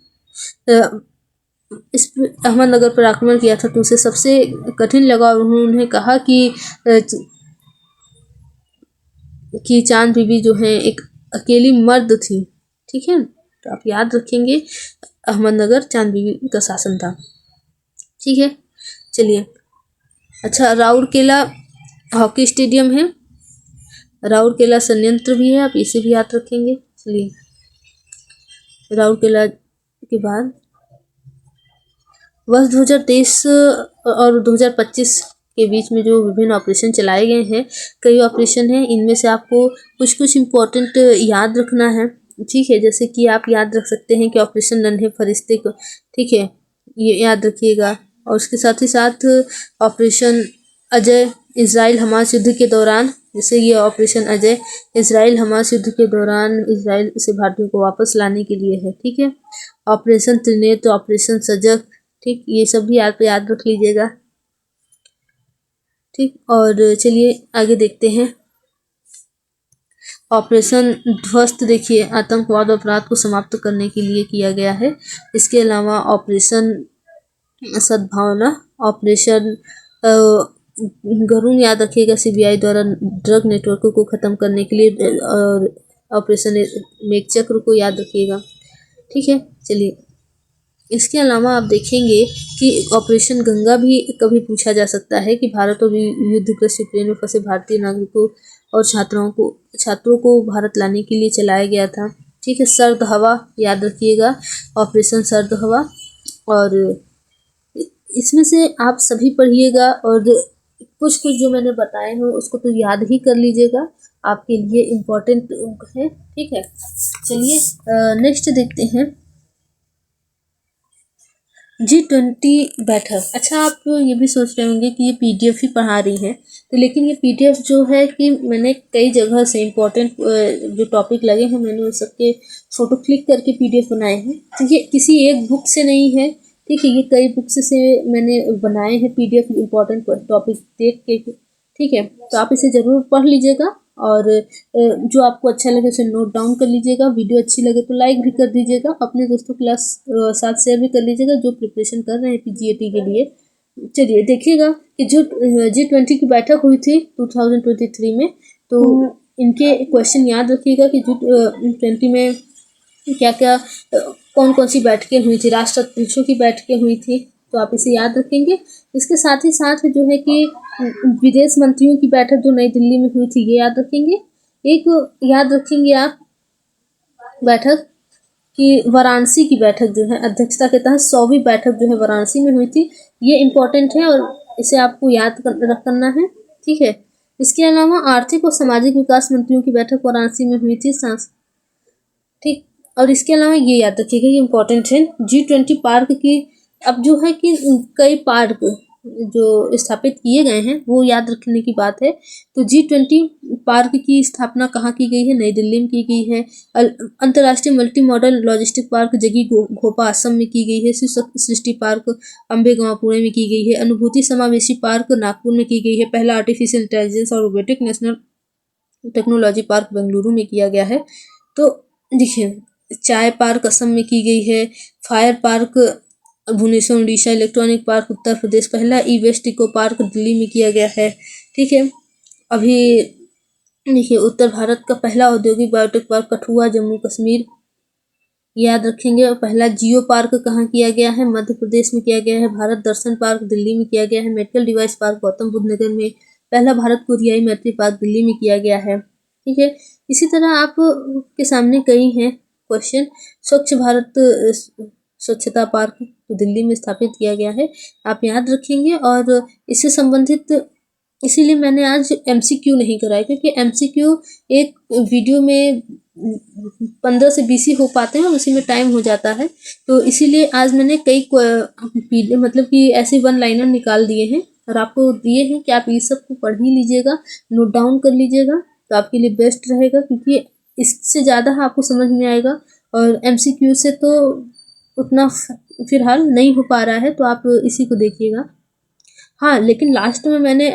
इस अहमदनगर पर आक्रमण किया था तो उसे सबसे कठिन लगा, और उन्होंने कहा कि चांद बीबी जो है एक अकेली मर्द थी। ठीक है, तो आप याद रखेंगे अहमदनगर चांद बीबी का शासन था। ठीक है, चलिए अच्छा, राउरकेला हॉकी स्टेडियम है, राउरकेला संयंत्र भी है, आप इसे भी याद रखेंगे। चलिए राउरकेला के बाद वर्ष 2023 और 2025 के बीच में जो विभिन्न ऑपरेशन चलाए गए हैं, कई ऑपरेशन हैं, इनमें से आपको कुछ कुछ इम्पोर्टेंट याद रखना है। ठीक है, जैसे कि आप याद रख सकते हैं कि ऑपरेशन नन्हे फरिश्ते को, ठीक है, ये याद रखिएगा। और उसके साथ ही साथ ऑपरेशन अजय इजराइल हमास युद्ध के दौरान, जैसे ये ऑपरेशन अजय इजराइल हमास युद्ध के दौरान इजराइल से भारतीयों को वापस लाने के लिए है। ठीक है, ऑपरेशन त्रिनेत्र, ऑपरेशन सजग, ठीक, ये सब भी आप याद रख लीजिएगा। ठीक, और चलिए आगे देखते हैं। ऑपरेशन ध्वस्त देखिए, आतंकवाद और अपराध को समाप्त करने के लिए किया गया है। इसके अलावा ऑपरेशन सद्भावना, ऑपरेशन गरुण याद रखिएगा, सीबीआई द्वारा ड्रग नेटवर्क को खत्म करने के लिए, और ऑपरेशन मेघचक्र को याद रखिएगा। ठीक है, चलिए इसके अलावा आप देखेंगे कि ऑपरेशन गंगा भी कभी पूछा जा सकता है कि भारत और युद्धग्रस्त यूक्रेन में फंसे भारतीय नागरिकों और छात्रों को भारत लाने के लिए चलाया गया था। ठीक है, सर्द हवा याद रखिएगा, ऑपरेशन सर्द हवा। और इसमें से आप सभी पढ़िएगा, और कुछ कुछ जो मैंने बताए हैं उसको तो याद ही कर लीजिएगा, आपके लिए इम्पोर्टेंट है। ठीक है, चलिए नेक्स्ट देखते हैं G20 बैठक। अच्छा, आप ये भी सोच रहे होंगे कि ये पीडीएफ ही पढ़ा रही है, तो लेकिन ये पीडीएफ जो है कि मैंने कई जगह से इम्पोर्टेंट जो टॉपिक लगे हैं मैंने उन सबके फ़ोटो क्लिक करके पीडीएफ बनाए हैं। तो ये किसी एक बुक से नहीं है, ठीक है, ये कई बुक्स से मैंने बनाए हैं पीडीएफ इम्पोर्टेंट टॉपिक देख के। ठीक है, तो आप इसे ज़रूर पढ़ लीजिएगा, और जो आपको अच्छा लगे उसे नोट डाउन कर लीजिएगा। वीडियो अच्छी लगे तो लाइक भी कर दीजिएगा, अपने दोस्तों के साथ शेयर भी कर लीजिएगा जो प्रिपरेशन कर रहे हैं पीजीएटी के लिए। चलिए देखिएगा कि जो G20 की बैठक हुई थी 2023 में, तो इनके क्वेश्चन याद रखिएगा कि G20 में क्या क्या कौन कौन सी बैठकें हुई थी, राष्ट्राध्यक्षों की बैठकें हुई थी, तो आप इसे याद रखेंगे। इसके साथ ही साथ जो है कि विदेश मंत्रियों की बैठक जो नई दिल्ली में हुई थी, ये याद रखेंगे। एक याद रखेंगे आप बैठक कि वाराणसी की बैठक जो है अध्यक्षता के तहत 100वीं बैठक जो है वाराणसी में हुई थी, ये इम्पोर्टेंट है और इसे आपको याद करना है, ठीक है। इसके अलावा आर्थिक और सामाजिक विकास मंत्रियों की बैठक वाराणसी में हुई थी, ठीक। और इसके अलावा ये याद रखिएगा, ये इम्पोर्टेंट है, G20 पार्क की अब जो है कि कई पार्क जो स्थापित किए गए हैं वो याद रखने की बात है। तो G20 पार्क की स्थापना कहाँ की गई है? नई दिल्ली में की गई है। अंतर्राष्ट्रीय मल्टी मॉडल लॉजिस्टिक पार्क जगी घोपा असम में की गई है। सृष्टि पार्क अम्बेगांव पुणे में की गई है। अनुभूति समावेशी पार्क नागपुर में की गई है। पहला आर्टिफिशियल इंटेलिजेंस और robotic national technology park Bengaluru में किया गया है। तो देखिए, चाय पार्क असम में की गई है। Fire park Bhubaneswar Orissa. Electronic park Uttar Pradesh. पहला e waste eco park Delhi में किया गया है, ठीक है। अभी देखिए, उत्तर भारत का पहला औद्योगिक बायोटेक पार्क कठुआ जम्मू कश्मीर, याद रखेंगे। और पहला जियो पार्क कहाँ किया गया है? मध्य प्रदेश में किया गया है। भारत दर्शन पार्क दिल्ली में किया गया है। Medical device park Gautam Buddh Nagar में। पहला भारत कोरियाई मैत्री पार्क दिल्ली में किया गया है, ठीक है। इसी तरह आप के सामने कई हैं क्वेश्चन। स्वच्छ भारत स्वच्छता पार्क तो दिल्ली में स्थापित किया गया है, आप याद रखेंगे। और इससे संबंधित इसीलिए मैंने आज MCQ नहीं कराया, क्योंकि MCQ एक वीडियो में 15 से 20 ही हो पाते हैं और उसी में टाइम हो जाता है। तो इसीलिए आज मैंने कई मतलब कि ऐसे 1 लाइनर निकाल दिए हैं और आपको दिए हैं कि आप ये सब को पढ़ ही लीजिएगा, नोट डाउन कर लीजिएगा, तो आपके लिए बेस्ट रहेगा, क्योंकि इससे ज़्यादा आपको समझ में आएगा। और MCQ से तो उतना फिलहाल नहीं हो पा रहा है, तो आप इसी को देखिएगा। हाँ, लेकिन लास्ट में मैंने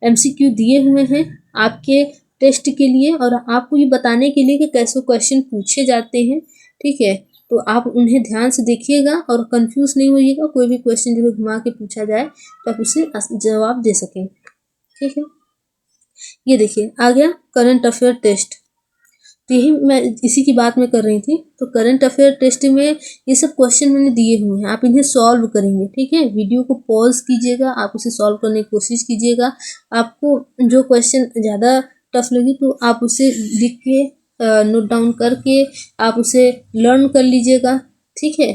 MCQ दिए हुए हैं आपके टेस्ट के लिए और आपको ये बताने के लिए कि कैसे क्वेश्चन पूछे जाते हैं, ठीक है। तो आप उन्हें ध्यान से देखिएगा और कंफ्यूज नहीं होइएगा। कोई भी क्वेश्चन जो है घुमा के पूछा जाए तो आप उसे जवाब दे सकें, ठीक है। ये देखिए, आ गया करंट अफेयर टेस्ट। तो यही मैं इसी की बात मैं कर रही थी। तो करंट अफेयर टेस्ट में ये सब क्वेश्चन मैंने दिए हुए हैं, आप इन्हें सॉल्व करेंगे, ठीक है। वीडियो को पॉज कीजिएगा, आप उसे सॉल्व करने की कोशिश कीजिएगा। आपको जो क्वेश्चन ज़्यादा टफ लगे तो आप उसे लिख के नोट डाउन करके आप उसे लर्न कर लीजिएगा, ठीक है।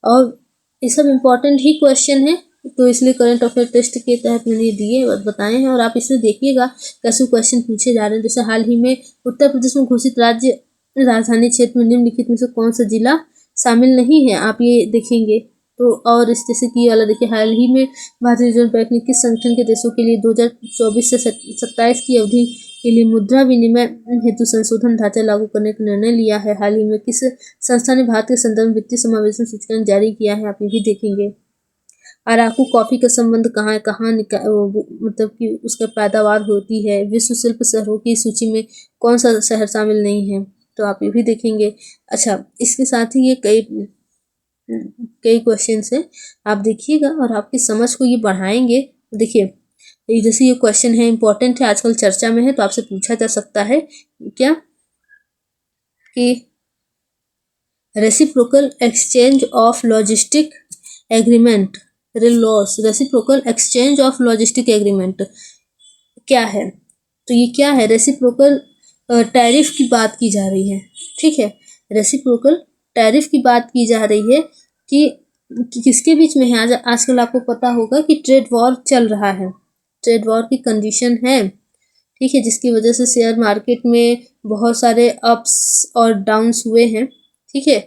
और ये सब इम्पोर्टेंट ही क्वेश्चन है, तो इसलिए करंट अफेयर टेस्ट के तहत मैंने दिए और बताए हैं। और आप इसमें देखिएगा कैसे क्वेश्चन पूछे जा रहे हैं। जैसे हाल ही में उत्तर प्रदेश में घोषित राज्य राजधानी क्षेत्र में निम्नलिखित में से कौन सा जिला शामिल नहीं है, आप ये देखेंगे। तो और इस जैसे कि वाला देखिए, हाल ही में भारतीय रिजर्व बैंक ने किस संगठन के देशों के लिए 2024 से 27 की अवधि के लिए मुद्रा विनिमय हेतु संशोधन ढांचा लागू करने का निर्णय लिया है? हाल ही में किस संस्था ने भारत के संदर्भ वित्तीय समावेशन सूचकांक जारी किया है, आप ये भी देखेंगे। अराकू कॉफ़ी का संबंध कहाँ है, मतलब कि उसका पैदावार होती है। विश्व शिल्प शहरों की सूची में कौन सा शहर शामिल नहीं है, तो आप ये भी देखेंगे। अच्छा, इसके साथ ही ये कई क्वेश्चंस हैं, आप देखिएगा और आपकी समझ को ये बढ़ाएंगे। देखिए, जैसे ये क्वेश्चन है, इंपॉर्टेंट है, आजकल चर्चा में है, तो आपसे पूछा जा सकता है क्या कि reciprocal exchange of logistic agreement, reciprocal exchange of logistic agreement क्या है? तो ये क्या है? रेसिप्रोकल टैरिफ की बात की जा रही है, ठीक है। रेसिप्रोकल टैरिफ की बात की जा रही है कि किसके बीच में है? आजकल आपको पता होगा कि ट्रेड वॉर चल रहा है, ट्रेड वॉर की कंडीशन है, ठीक है, जिसकी वजह से शेयर मार्केट में बहुत सारे अप्स और डाउन्स हुए हैं, ठीक है।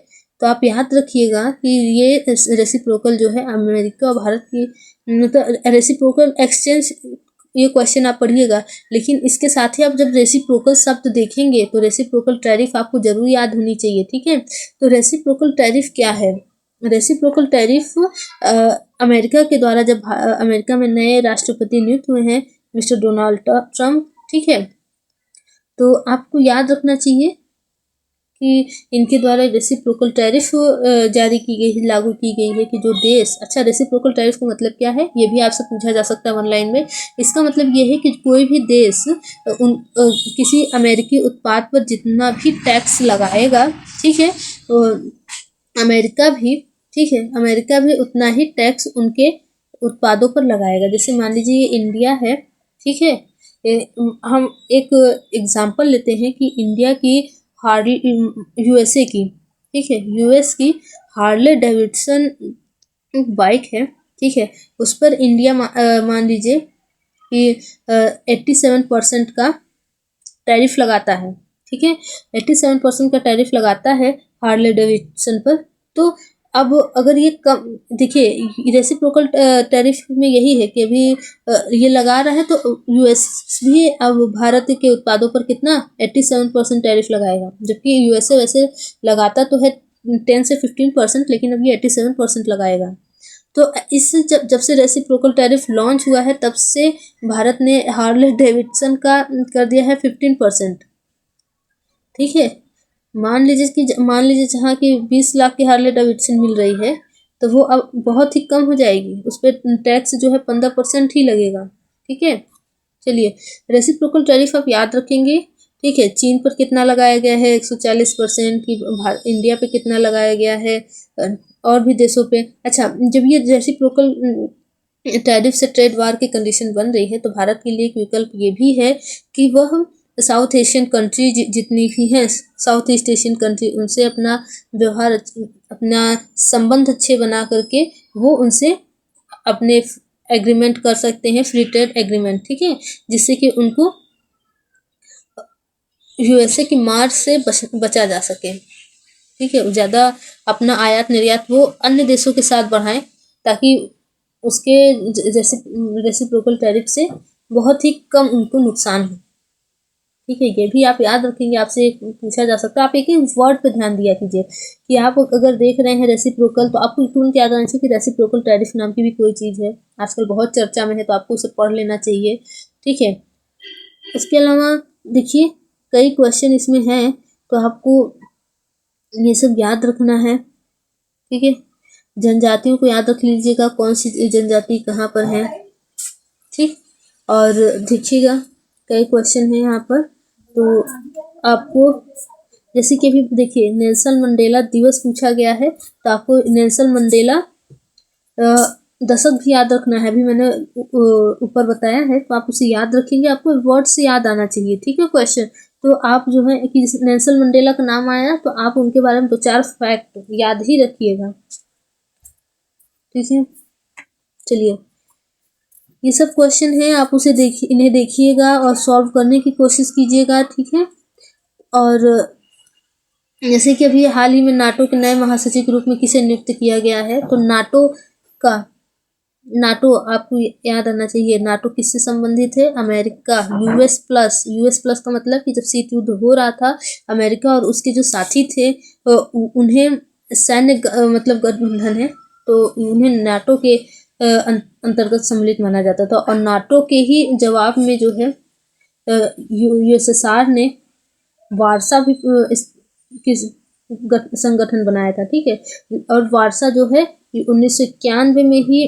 तो आप याद रखिएगा कि ये रेसिप्रोकल जो है अमेरिका और भारत की, मतलब रेसिप्रोकल एक्सचेंज, ये क्वेश्चन आप पढ़िएगा। लेकिन इसके साथ ही आप जब रेसिप्रोकल शब्द देखेंगे तो रेसिप्रोकल टैरिफ आपको जरूर याद होनी चाहिए, ठीक है। तो रेसिप्रोकल टैरिफ क्या है? रेसिप्रोकल टैरिफ अमेरिका के द्वारा, जब अमेरिका में नए राष्ट्रपति नियुक्त हुए हैं मिस्टर डोनाल्ड ट्रम्प, ठीक है, तो आपको याद रखना चाहिए कि इनके द्वारा रेसिप्रोकल टैरिफ जारी की गई है, लागू की गई है कि जो देश, अच्छा रेसिप्रोकल टैरिफ का मतलब क्या है ये भी आपसे पूछा जा सकता है ऑनलाइन में। इसका मतलब ये है कि कोई भी देश किसी अमेरिकी उत्पाद पर जितना भी टैक्स लगाएगा, ठीक है, अमेरिका भी, ठीक है, अमेरिका भी उतना ही टैक्स उनके उत्पादों पर लगाएगा। जैसे मान लीजिए ये इंडिया है, ठीक है, हम एक एग्जांपल लेते हैं कि इंडिया की हार्ले यूएसए की, ठीक है, यूएस की हार्ले डेविडसन बाइक है, ठीक है, उस पर इंडिया मान लीजिए कि 87% का टैरिफ लगाता है, ठीक है, 87% का टैरिफ लगाता है हार्ले डेविडसन पर। तो अब अगर ये कम, देखिए रेसिप्रोकल टैरिफ में यही है कि अभी ये लगा रहा है तो यूएस भी अब भारत के उत्पादों पर कितना 87% टैरिफ लगाएगा, जबकि यूएसए वैसे लगाता तो है 10 से 15%, लेकिन अब ये 87% लगाएगा। तो इस जब से रेसिप्रोकल टैरिफ लॉन्च हुआ है तब से भारत ने हार्ले डेविडसन का कर दिया है 15%, ठीक है। मान लीजिए जहाँ की 20 लाख की हार्ले डेविडसन मिल रही है तो वो अब बहुत ही कम हो जाएगी, उस पर टैक्स जो है 15% ही लगेगा, ठीक है। चलिए रेसिप्रोकल टैरिफ आप याद रखेंगे, ठीक है। चीन पर कितना लगाया गया है 140% की, इंडिया पे कितना लगाया गया है, और भी देशों पे। अच्छा, जब ये रेसिप्रोकल टैरिफ से ट्रेड वार की कंडीशन बन रही है तो भारत के लिए एक विकल्प ये भी है कि वह साउथ एशियन कंट्री जितनी भी हैं, साउथ ईस्ट एशियन कंट्री, उनसे अपना व्यवहार, अपना संबंध अच्छे बना करके वो उनसे अपने एग्रीमेंट कर सकते हैं, फ्री ट्रेड एग्रीमेंट, ठीक है, जिससे कि उनको यूएसए की मार से बचा जा सके, ठीक है। ज़्यादा अपना आयात निर्यात वो अन्य देशों के साथ बढ़ाएं ताकि उसके रेसिप्रोकल टैरिफ से बहुत ही कम उनको नुकसान हो, ठीक है। ये भी आप याद रखेंगे, आपसे पूछा जा सकता है। आप एक ही वर्ड पे ध्यान दिया कीजिए कि आप अगर देख रहे हैं रेसिप्रोकल तो आपको तुरंत याद आना चाहिए कि रेसिप्रोकल टैरिफ नाम की भी कोई चीज़ है, आजकल बहुत चर्चा में है, तो आपको उसे पढ़ लेना चाहिए, ठीक है। इसके अलावा देखिए कई क्वेश्चन इसमें हैं तो आपको ये सब याद रखना है, ठीक है। जनजातियों को याद रख लीजिएगा, कौन सी जनजाति कहाँ पर है, ठीक। और देखिएगा कई क्वेश्चन है यहाँ पर, तो आपको जैसे कि अभी देखिए नेल्सन मंडेला दिवस पूछा गया है तो आपको नेल्सन मंडेला दशक भी याद रखना है, अभी मैंने ऊपर बताया है तो आप उसे याद रखेंगे, आपको वर्ड से याद आना चाहिए, ठीक है। क्वेश्चन तो आप जो है कि नेल्सन मंडेला का नाम आया तो आप उनके बारे में 2-4 फैक्ट याद ही रखिएगा, ठीक है। चलिए ये सब क्वेश्चन है, आप उसे इन्हें देखिएगा और सॉल्व करने की कोशिश कीजिएगा, ठीक है। और जैसे कि अभी हाल ही में नाटो के नए महासचिव के रूप में किसे नियुक्त किया गया है, तो नाटो आपको याद आना चाहिए, नाटो किससे संबंधित है, अमेरिका, यूएस प्लस का मतलब कि जब शीत युद्ध हो रहा था अमेरिका और उसके जो साथी थे उन्हें सैन्य मतलब गठबंधन है तो उन्हें नाटो के अंतर्गत सम्मिलित माना जाता था। और नाटो के ही जवाब में जो है यूएसएसआर ने वारसा भी संगठन बनाया था, ठीक है। और वारसा जो है 1991 में ही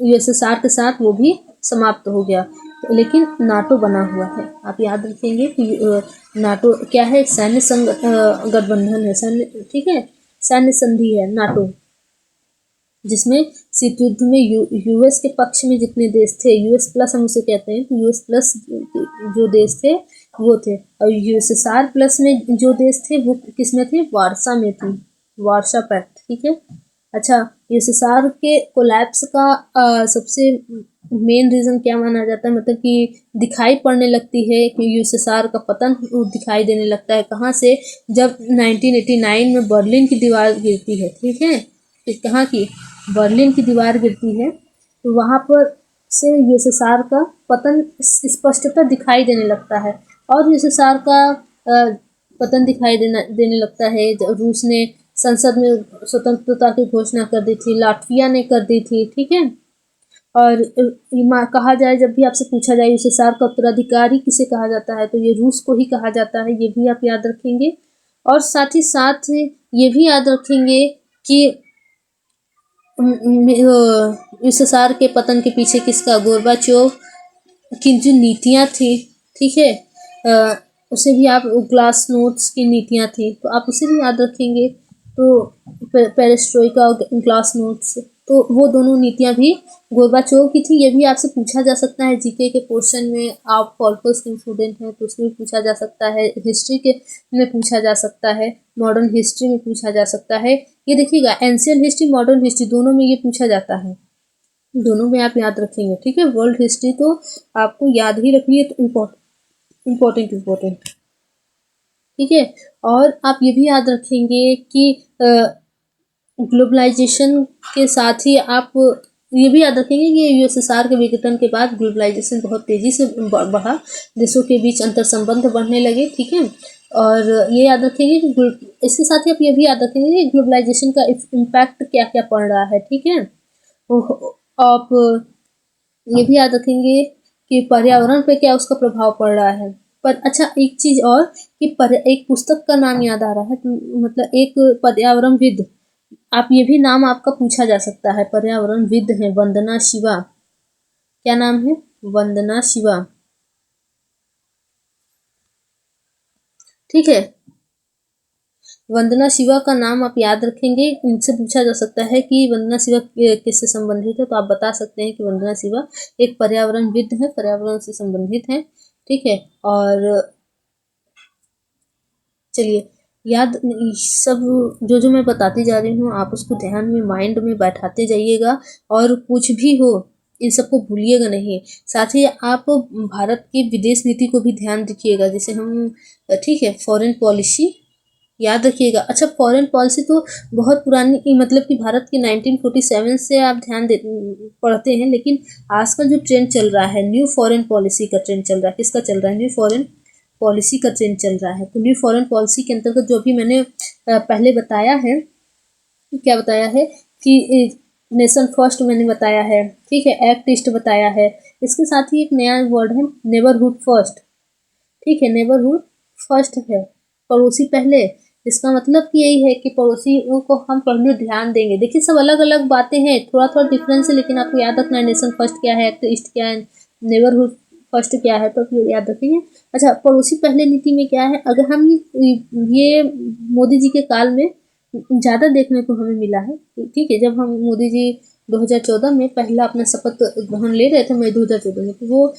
यूएसएसआर के साथ वो भी समाप्त हो गया, लेकिन नाटो बना हुआ है। आप याद रखेंगे कि नाटो क्या है, सैन्य गठबंधन है, सैन्य, ठीक है, सैन्य संधि है नाटो, जिसमें शीत युद्ध में यूएस के पक्ष में जितने देश थे, यूएस प्लस हम उसे कहते हैं, तो यूएस प्लस जो देश थे वो थे, और यूएसएसआर प्लस में जो देश थे वो किस में थे, वारसा में थे, वारसा पैक्ट, ठीक है। अच्छा, यूएसएसआर के कोलैप्स का सबसे मेन रीज़न क्या माना जाता है, मतलब कि दिखाई पड़ने लगती है कि यूएसएसआर का पतन दिखाई देने लगता है, कहाँ से, जब 1989 में बर्लिन की दीवार गिरती है, ठीक है। कहाँ की, बर्लिन की दीवार गिरती है तो वहाँ पर से यूएसएसआर का पतन स्पष्टता दिखाई देने लगता है, और यूएसएसआर का पतन दिखाई देने लगता है जब रूस ने संसद में स्वतंत्रता की घोषणा कर दी थी, लाटविया ने कर दी थी, ठीक है। और कहा जाए, जब भी आपसे पूछा जाए यूएसएसआर का उत्तराधिकारी किसे कहा जाता है तो ये रूस को ही कहा जाता है, ये भी आप याद रखेंगे। और साथ ही साथ ये भी याद रखेंगे कि यूएसएसआर के पतन के पीछे किसका, गोरबाचोव की जो नीतियाँ थी, ठीक है, उसे भी आप, ग्लास नोट्स की नीतियाँ थी तो आप उसे भी याद रखेंगे। तो पेरेस्ट्रोइका और ग्लास नोट्स, तो वो दोनों नीतियाँ भी गोरबाचोव की थी। ये भी आपसे पूछा जा सकता है जीके के पोर्शन में, आप पॉलिटिक्स के स्टूडेंट हैं तो उसमें पूछा जा सकता है, हिस्ट्री के में पूछा जा सकता है, मॉडर्न हिस्ट्री में पूछा जा सकता है। ये देखिएगा, एंशियंट हिस्ट्री मॉडर्न हिस्ट्री दोनों में ये पूछा जाता है, दोनों में आप याद रखेंगे, ठीक है। वर्ल्ड हिस्ट्री तो आपको याद ही रखनी है, तो इम्पोर्टेंट, ठीक है। और आप ये भी याद रखेंगे कि ग्लोबलाइजेशन के साथ ही आप ये भी याद रखेंगे कि यूएसएसआर के विघटन के बाद ग्लोबलाइजेशन बहुत तेजी से बढ़ा, देशों के बीच अंतर संबंध बढ़ने लगे, ठीक है। और ये याद रखेंगे कि इसके साथ ही आप ये भी याद रखेंगे कि ग्लोबलाइजेशन का इम्पैक्ट क्या क्या पड़ रहा है, ठीक है। आप ये भी याद रखेंगे कि पर्यावरण पे क्या उसका प्रभाव पड़ रहा है। पर अच्छा, एक चीज और कि एक पुस्तक का नाम याद आ रहा है, मतलब एक पर्यावरणविद, आप ये भी नाम आपका पूछा जा सकता है, पर्यावरणविद है वंदना शिवा। क्या नाम है? वंदना शिवा, ठीक है। वंदना शिवा का नाम आप याद रखेंगे, इनसे पूछा जा सकता है कि वंदना शिवा किससे संबंधित है, तो आप बता सकते हैं कि वंदना शिवा एक पर्यावरणविद है, पर्यावरण से संबंधित है, ठीक है। और चलिए, याद सब जो मैं बताती जा रही हूँ आप उसको ध्यान में, माइंड में बैठाते जाइएगा, और कुछ भी हो इन सबको भूलिएगा नहीं। साथ ही आप भारत की विदेश नीति को भी ध्यान रखिएगा, जैसे हम, ठीक है, फॉरेन पॉलिसी याद रखिएगा। अच्छा, फॉरेन पॉलिसी तो बहुत पुरानी, मतलब कि भारत की 1947 से आप ध्यान दे पढ़ते हैं, लेकिन आजकल जो ट्रेंड चल रहा है, न्यू फॉरेन पॉलिसी का ट्रेंड चल रहा है। किसका चल रहा है? न्यू फॉरेन पॉलिसी का ट्रेंड चल रहा है। तो न्यू फॉरेन पॉलिसी के अंतर्गत जो भी मैंने पहले बताया है, क्या बताया है कि नेशन फर्स्ट मैंने बताया है, ठीक है, एक्ट ईस्ट बताया है। इसके साथ ही एक नया वर्ड है नेबरहुड फर्स्ट, ठीक है, नेबरहुड फर्स्ट है, पड़ोसी पहले। इसका मतलब कि यही है कि पड़ोसियों को हम पहले ध्यान देंगे। देखिए, सब अलग अलग बातें हैं, थोड़ा थोड़ा डिफरेंस है, लेकिन आपको याद रखना है नेशन फर्स्ट क्या है, एक्ट ईस्ट क्या है, नेबरहुड फर्स्ट क्या है, तो आप ये याद रखेंगे। अच्छा, पड़ोसी पहले नीति में क्या है, अगर हम ये मोदी जी के काल में ज़्यादा देखने को हमें मिला है, ठीक है। जब हम मोदी जी 2014 में पहला अपना शपथ ग्रहण ले रहे थे, मई 2014 में, तो वो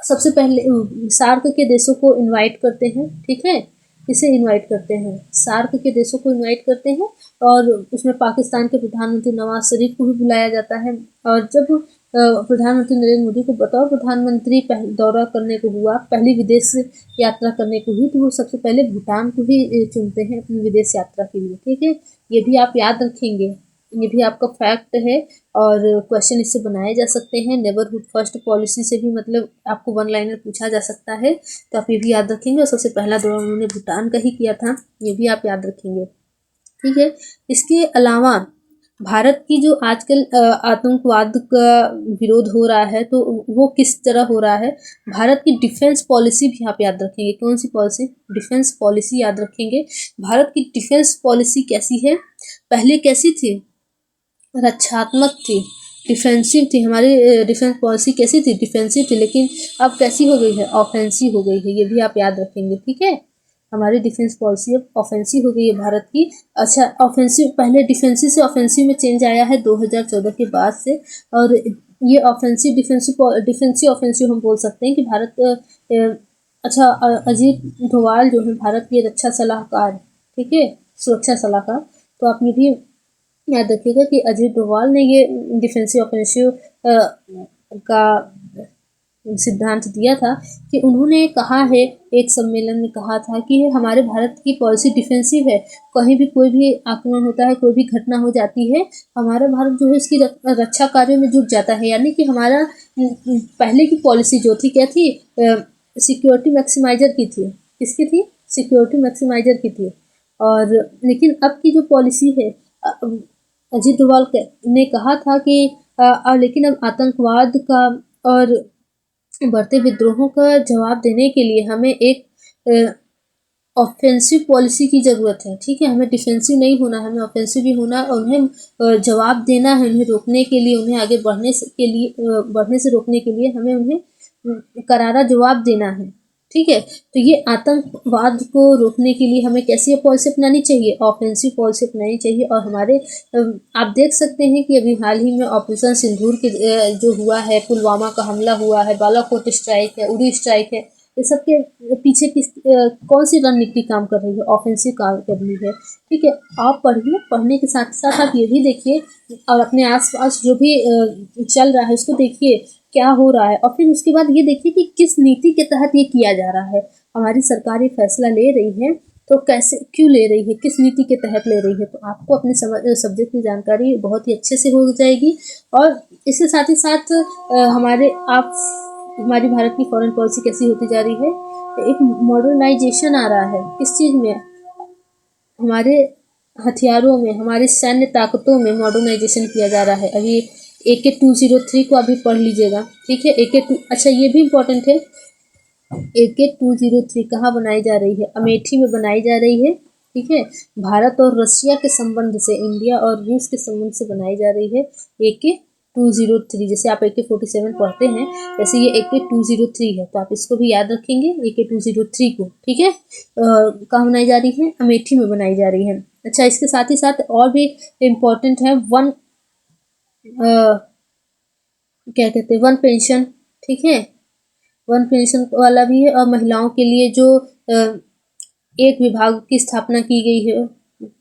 सबसे पहले सार्क के देशों को इनवाइट करते हैं, ठीक है। इसे इनवाइट करते हैं, सार्क के देशों को इनवाइट करते हैं, और उसमें पाकिस्तान के प्रधानमंत्री नवाज शरीफ को भी बुलाया जाता है। और जब प्रधानमंत्री नरेंद्र मोदी को बतौर प्रधानमंत्री दौरा करने को हुआ, पहली विदेश यात्रा करने को हुई, तो वो सबसे पहले भूटान को ही चुनते हैं अपनी विदेश यात्रा के लिए, ठीक है। ये भी आप याद रखेंगे, ये भी आपका फैक्ट है, और क्वेश्चन इससे बनाए जा सकते हैं। नेबरहुड फर्स्ट पॉलिसी से भी मतलब आपको वन लाइनर पूछा जा सकता है, तो आप ये भी याद रखेंगे। और सबसे पहला दौरा उन्होंने भूटान का ही किया था, ये भी आप याद रखेंगे, ठीक है। इसके अलावा भारत की जो आजकल आतंकवाद का विरोध हो रहा है, तो वो किस तरह हो रहा है, भारत की डिफेंस पॉलिसी भी आप याद रखेंगे। कौन सी पॉलिसी? डिफेंस पॉलिसी याद रखेंगे। भारत की डिफेंस पॉलिसी कैसी है, पहले कैसी थी? रक्षात्मक थी, डिफेंसिव थी। हमारी डिफेंस पॉलिसी कैसी थी? डिफेंसिव थी, लेकिन अब कैसी हो गई है? ऑफेंसिव हो गई है, ये भी आप याद रखेंगे, ठीक है। हमारी डिफेंस पॉलिसी अब ऑफेंसिव हो गई है भारत की। अच्छा, ऑफेंसिव, पहले डिफेंसिव से ऑफेंसिव में चेंज आया है 2014 के बाद से, और ये ऑफेंसिव डिफेंसिव ऑफेंसिव हम बोल सकते हैं कि भारत अच्छा, अजीत डोभाल जो है भारत के रक्षा सलाहकार, ठीक है, सुरक्षा सलाहकार, तो आप ये भी याद रखिएगा कि अजीत डोभाल ने ये डिफेंसिव ऑफेंसिव का सिद्धांत दिया था, कि उन्होंने कहा है, एक सम्मेलन में कहा था कि हमारे भारत की पॉलिसी डिफेंसिव है, कहीं भी कोई भी आक्रमण होता है, कोई भी घटना हो जाती है, हमारा भारत जो है इसकी रक्षा कार्य में जुट जाता है। यानी कि हमारा पहले की पॉलिसी जो थी, क्या थी? सिक्योरिटी मैक्सिमाइजर की थी। किसकी थी? सिक्योरिटी मैक्सिमाइजर की थी। और लेकिन अब की जो पॉलिसी है, अजीत डोभाल ने कहा था कि लेकिन अब आतंकवाद का और बढ़ते विद्रोहों का जवाब देने के लिए हमें एक ऑफेंसिव पॉलिसी की ज़रूरत है, ठीक है। हमें डिफेंसिव नहीं होना है, हमें ऑफेंसिव भी होना है और उन्हें जवाब देना है, उन्हें रोकने के लिए, उन्हें आगे बढ़ने से रोकने के लिए हमें उन्हें करारा जवाब देना है, ठीक है। तो ये आतंकवाद को रोकने के लिए हमें कैसी पॉलिसी अपनानी चाहिए, ऑफेंसिव पॉलिसी अपनानी चाहिए। और हमारे आप देख सकते हैं कि अभी हाल ही में ऑपरेशन सिंदूर के जो हुआ है, पुलवामा का हमला हुआ है, बालाकोट स्ट्राइक है, उरी स्ट्राइक है, ये सब के पीछे कौन सी रणनीति काम कर रही है, ऑफेंसिव काम कर रही है, ठीक है। आप पढ़िए, पढ़ने के साथ साथ आप ये भी देखिए और अपने आसपास जो भी चल रहा है उसको देखिए क्या हो रहा है, और फिर उसके बाद ये देखिए कि किस नीति के तहत ये किया जा रहा है। हमारी सरकार ये फैसला ले रही है तो कैसे, क्यों ले रही है, किस नीति के तहत ले रही है, तो आपको अपने सब्जेक्ट की जानकारी बहुत ही अच्छे से हो जाएगी। और इसके साथ ही साथ हमारी भारत की फॉरेन पॉलिसी कैसी होती जा रही है, एक मॉडर्नाइजेशन आ रहा है। किस चीज़ में, हमारे हथियारों में, हमारी सैन्य ताकतों में मॉडर्नाइजेशन किया जा रहा है। अभी AK-203 को अभी पढ़ लीजिएगा, ठीक है। अच्छा ये भी इम्पोर्टेंट है, AK-203 कहाँ बनाई जा रही है, अमेठी में बनाई जा रही है, ठीक है। भारत और रशिया के संबंध से, इंडिया और रूस के संबंध से बनाई जा रही है AK-203। जैसे आप AK-47 पढ़ते हैं वैसे ये AK-203 है, तो आप इसको भी याद रखेंगे, AK-203 को, ठीक है। कहाँ बनाई जा रही है, अमेठी में बनाई जा रही है। अच्छा इसके साथ ही साथ और भी इम्पोर्टेंट है क्या कहते हैं, वन पेंशन, ठीक है। वन पेंशन वाला भी है, और महिलाओं के लिए जो एक विभाग की स्थापना की गई है,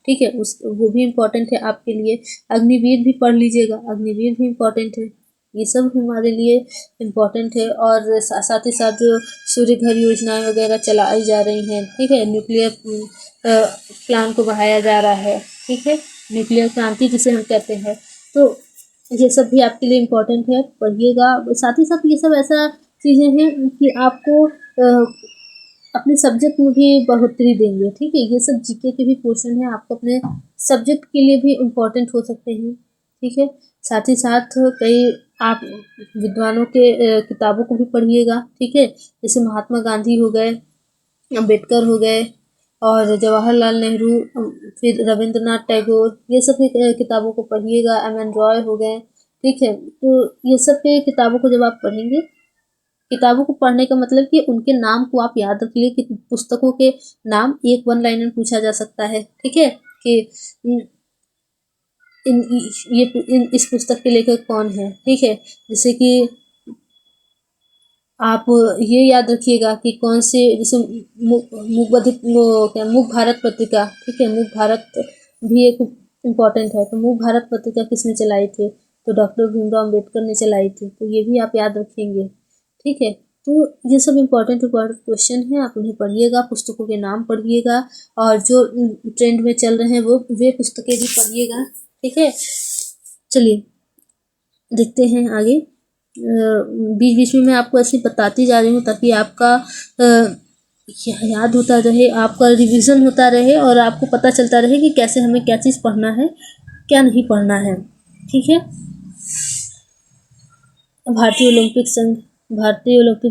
ठीक है, वो भी इम्पोर्टेंट है आपके लिए। अग्निवीर भी पढ़ लीजिएगा, अग्निवीर भी इम्पोर्टेंट है, ये सब हमारे लिए इम्पोर्टेंट है। और साथ ही साथ जो सूर्य घर योजनाएं वगैरह चलाई जा रही हैं, ठीक है, न्यूक्लियर प्लांट को बढ़ाया जा रहा है, ठीक है, न्यूक्लियर क्रांति जिसे हम कहते हैं, तो ये सब भी आपके लिए इम्पोर्टेंट है, पढ़िएगा। साथ ही साथ ये सब ऐसा चीज़ें हैं कि आपको अपने सब्जेक्ट में भी बढ़ोतरी देंगे, ठीक है। ये सब जीके के भी क्वेश्चन है, आपको अपने सब्जेक्ट के लिए भी इम्पोर्टेंट हो सकते हैं, ठीक है। साथ ही साथ कई आप विद्वानों के किताबों को भी पढ़िएगा, ठीक है। जैसे महात्मा गांधी हो गए, अम्बेडकर हो गए, और जवाहरलाल नेहरू, फिर रविंद्रनाथ टैगोर, ये सब की किताबों को पढ़िएगा। MN रॉय हो गए, ठीक है। तो ये सब के किताबों को जब आप पढ़ेंगे, किताबों को पढ़ने का मतलब कि उनके नाम को आप याद रख लिए कि पुस्तकों के नाम एक वन लाइनर पूछा जा सकता है, ठीक है, कि इस पुस्तक के लेखक कौन है, ठीक है। जैसे कि आप ये याद रखिएगा कि कौन से, जैसे मुख भारत पत्रिका, ठीक है, मुख भारत भी एक इम्पोर्टेंट है। तो मुख भारत पत्रिका किसने चलाई थी, तो डॉक्टर भीमराव अम्बेडकर ने चलाई थी, तो ये भी आप याद रखेंगे, ठीक है। तो ये सब इम्पोर्टेंट क्वेश्चन है, आप उन्हें पढ़िएगा, पुस्तकों के नाम पढ़िएगा, और जो ट्रेंड में चल रहे हैं वे पुस्तकें भी पढ़िएगा, ठीक है। चलिए देखते हैं आगे। बीच बीच में मैं आपको ऐसे बताती जा रही हूँ ताकि आपका याद होता रहे, आपका रिवीजन होता रहे, और आपको पता चलता रहे कि कैसे हमें क्या चीज़ पढ़ना है, क्या नहीं पढ़ना है, ठीक है। भारतीय ओलंपिक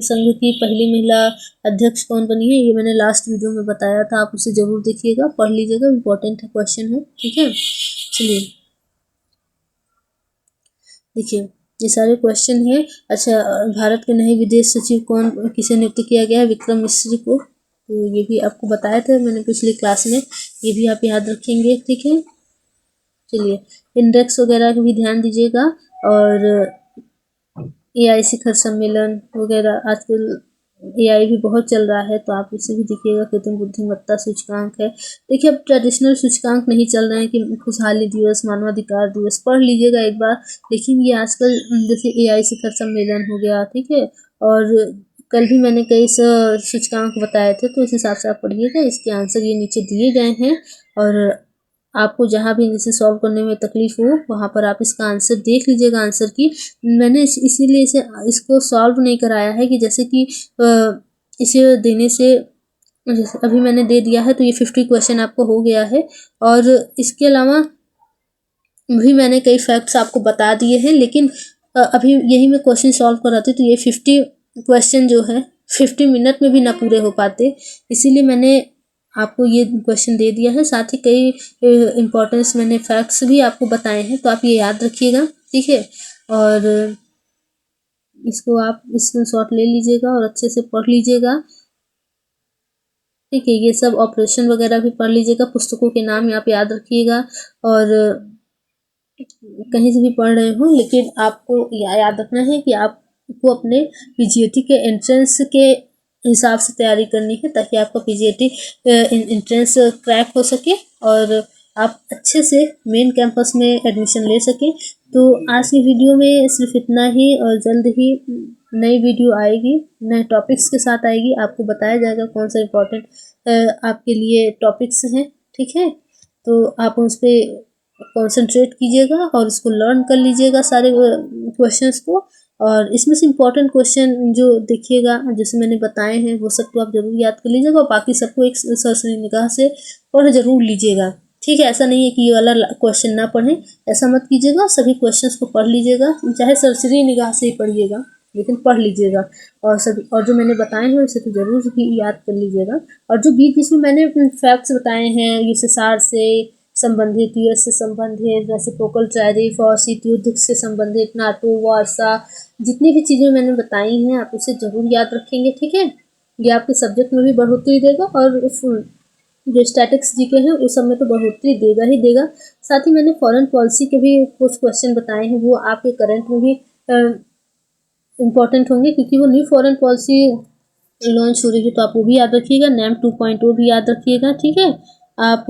संघ की पहली महिला अध्यक्ष कौन बनी है, ये मैंने लास्ट वीडियो में बताया था, आप उसे जरूर देखिएगा, पढ़ लीजिएगा, इम्पोर्टेंट क्वेश्चन है, ठीक है। चलिए देखिए ये सारे क्वेश्चन है। अच्छा, भारत के नए विदेश सचिव किसे नियुक्त किया गया है, विक्रम मिश्री को, तो ये भी आपको बताया था मैंने पिछली क्लास में, ये भी आप याद रखेंगे, ठीक है। चलिए इंडेक्स वगैरह का भी ध्यान दीजिएगा, और AI शिखर सम्मेलन वगैरह, आजकल AI भी बहुत चल रहा है, तो आप इसे भी देखिएगा। कृत्रिम बुद्धिमत्ता सूचकांक है, देखिए अब ट्रेडिशनल सूचकांक नहीं चल रहे हैं कि खुशहाली दिवस, मानवाधिकार दिवस, पढ़ लीजिएगा एक बार, लेकिन ये आजकल जैसे AI शिखर सम्मेलन हो गया, ठीक है, और कल भी मैंने कई सूचकांक बताए थे, तो इस हिसाब से आप पढ़िएगा। इसके आंसर ये नीचे दिए गए हैं, और आपको जहाँ भी इसे सॉल्व करने में तकलीफ हो वहाँ पर आप इसका आंसर देख लीजिएगा। आंसर की मैंने इसीलिए इसको सॉल्व नहीं कराया है कि जैसे कि इसे देने से, जैसे अभी मैंने दे दिया है तो ये 50 क्वेश्चन आपको हो गया है, और इसके अलावा भी मैंने कई फैक्ट्स आपको बता दिए हैं, लेकिन अभी यही मैं क्वेश्चन सॉल्व कराती तो ये 50 क्वेश्चन जो है 50 मिनट में भी ना पूरे हो पाते, इसीलिए मैंने आपको ये क्वेश्चन दे दिया है, साथ ही कई इम्पोर्टेंस मैंने फैक्ट्स भी आपको बताए हैं, तो आप ये याद रखिएगा, ठीक है। और इसको आप स्क्रीनशॉट ले लीजिएगा और अच्छे से पढ़ लीजिएगा, ठीक है। ये सब ऑपरेशन वगैरह भी पढ़ लीजिएगा, पुस्तकों के नाम आप याद रखिएगा। और कहीं से भी पढ़ रहे हो, लेकिन आपको याद रखना है कि आपको अपने पीजीएटी के एंट्रेंस के हिसाब से तैयारी करनी है, ताकि आपका पीजीएटी एंट्रेंस क्रैक हो सके और आप अच्छे से मेन कैंपस में एडमिशन ले सकें। तो आज की वीडियो में सिर्फ इतना ही, और जल्द ही नई वीडियो आएगी, नए टॉपिक्स के साथ आएगी। आपको बताया जाएगा कौन सा इम्पोर्टेंट आपके लिए टॉपिक्स हैं, ठीक है। तो आप उस पर कंसंट्रेट कीजिएगा और इसको लर्न कर लीजिएगा सारे क्वेश्चंस को। और इसमें से इम्पोर्टेंट क्वेश्चन जो देखिएगा, जैसे मैंने बताए हैं, वो सब तो आप जरूर याद कर लीजिएगा, और बाकी सबको एक सरसरी निगाह से पढ़ जरूर लीजिएगा, ठीक है। ऐसा नहीं है कि ये वाला क्वेश्चन ना पढ़ें, ऐसा मत कीजिएगा। सभी क्वेश्चंस को पढ़ लीजिएगा, चाहे सरसरी निगाह से ही पढ़िएगा, लेकिन पढ़ लीजिएगा। और सभी, और जो मैंने बताए हैं उसे तो जरूर भी याद कर लीजिएगा। और जो बीच बीच में मैंने फैक्ट्स बताए हैं, यूएसएसआर से संबंधित, यूएस से संबंधित, रेसिप्रोकल टैरिफ और शीत युद्ध से संबंधित, नाटो, वार्सा, जितनी भी चीज़ें मैंने बताई हैं आप उसे जरूर याद रखेंगे, ठीक है। ये आपके सब्जेक्ट में भी बढ़ोतरी देगा, और जो स्टैटिक्स जीके हैं उस सब में तो बढ़ोतरी देगा ही देगा। साथ ही मैंने फॉरेन पॉलिसी के भी कुछ क्वेश्चन बताए हैं, वो आपके करंट में भी इम्पोर्टेंट होंगे, क्योंकि वो न्यू फॉरेन पॉलिसी लॉन्च हो रही है। तो आप वो भी याद रखिएगा, NAM 2.0 भी याद रखिएगा, ठीक है। आप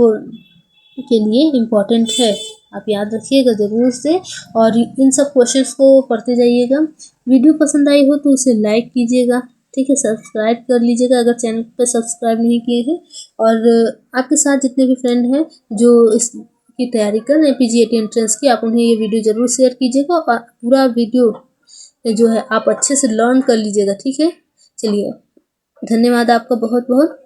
के लिए इम्पोर्टेंट है, आप याद रखिएगा ज़रूर से। और इन सब क्वेश्चंस को पढ़ते जाइएगा। वीडियो पसंद आई हो तो उसे लाइक कीजिएगा, ठीक है। सब्सक्राइब कर लीजिएगा अगर चैनल पर सब्सक्राइब नहीं किए हैं। और आपके साथ जितने भी फ्रेंड हैं जो इसकी तैयारी कर रहे हैं पीजीएटी एंट्रेंस की, आप उन्हें ये वीडियो ज़रूर शेयर कीजिएगा, और पूरा वीडियो जो है आप अच्छे से लर्न कर लीजिएगा, ठीक है। चलिए, धन्यवाद आपका बहुत बहुत।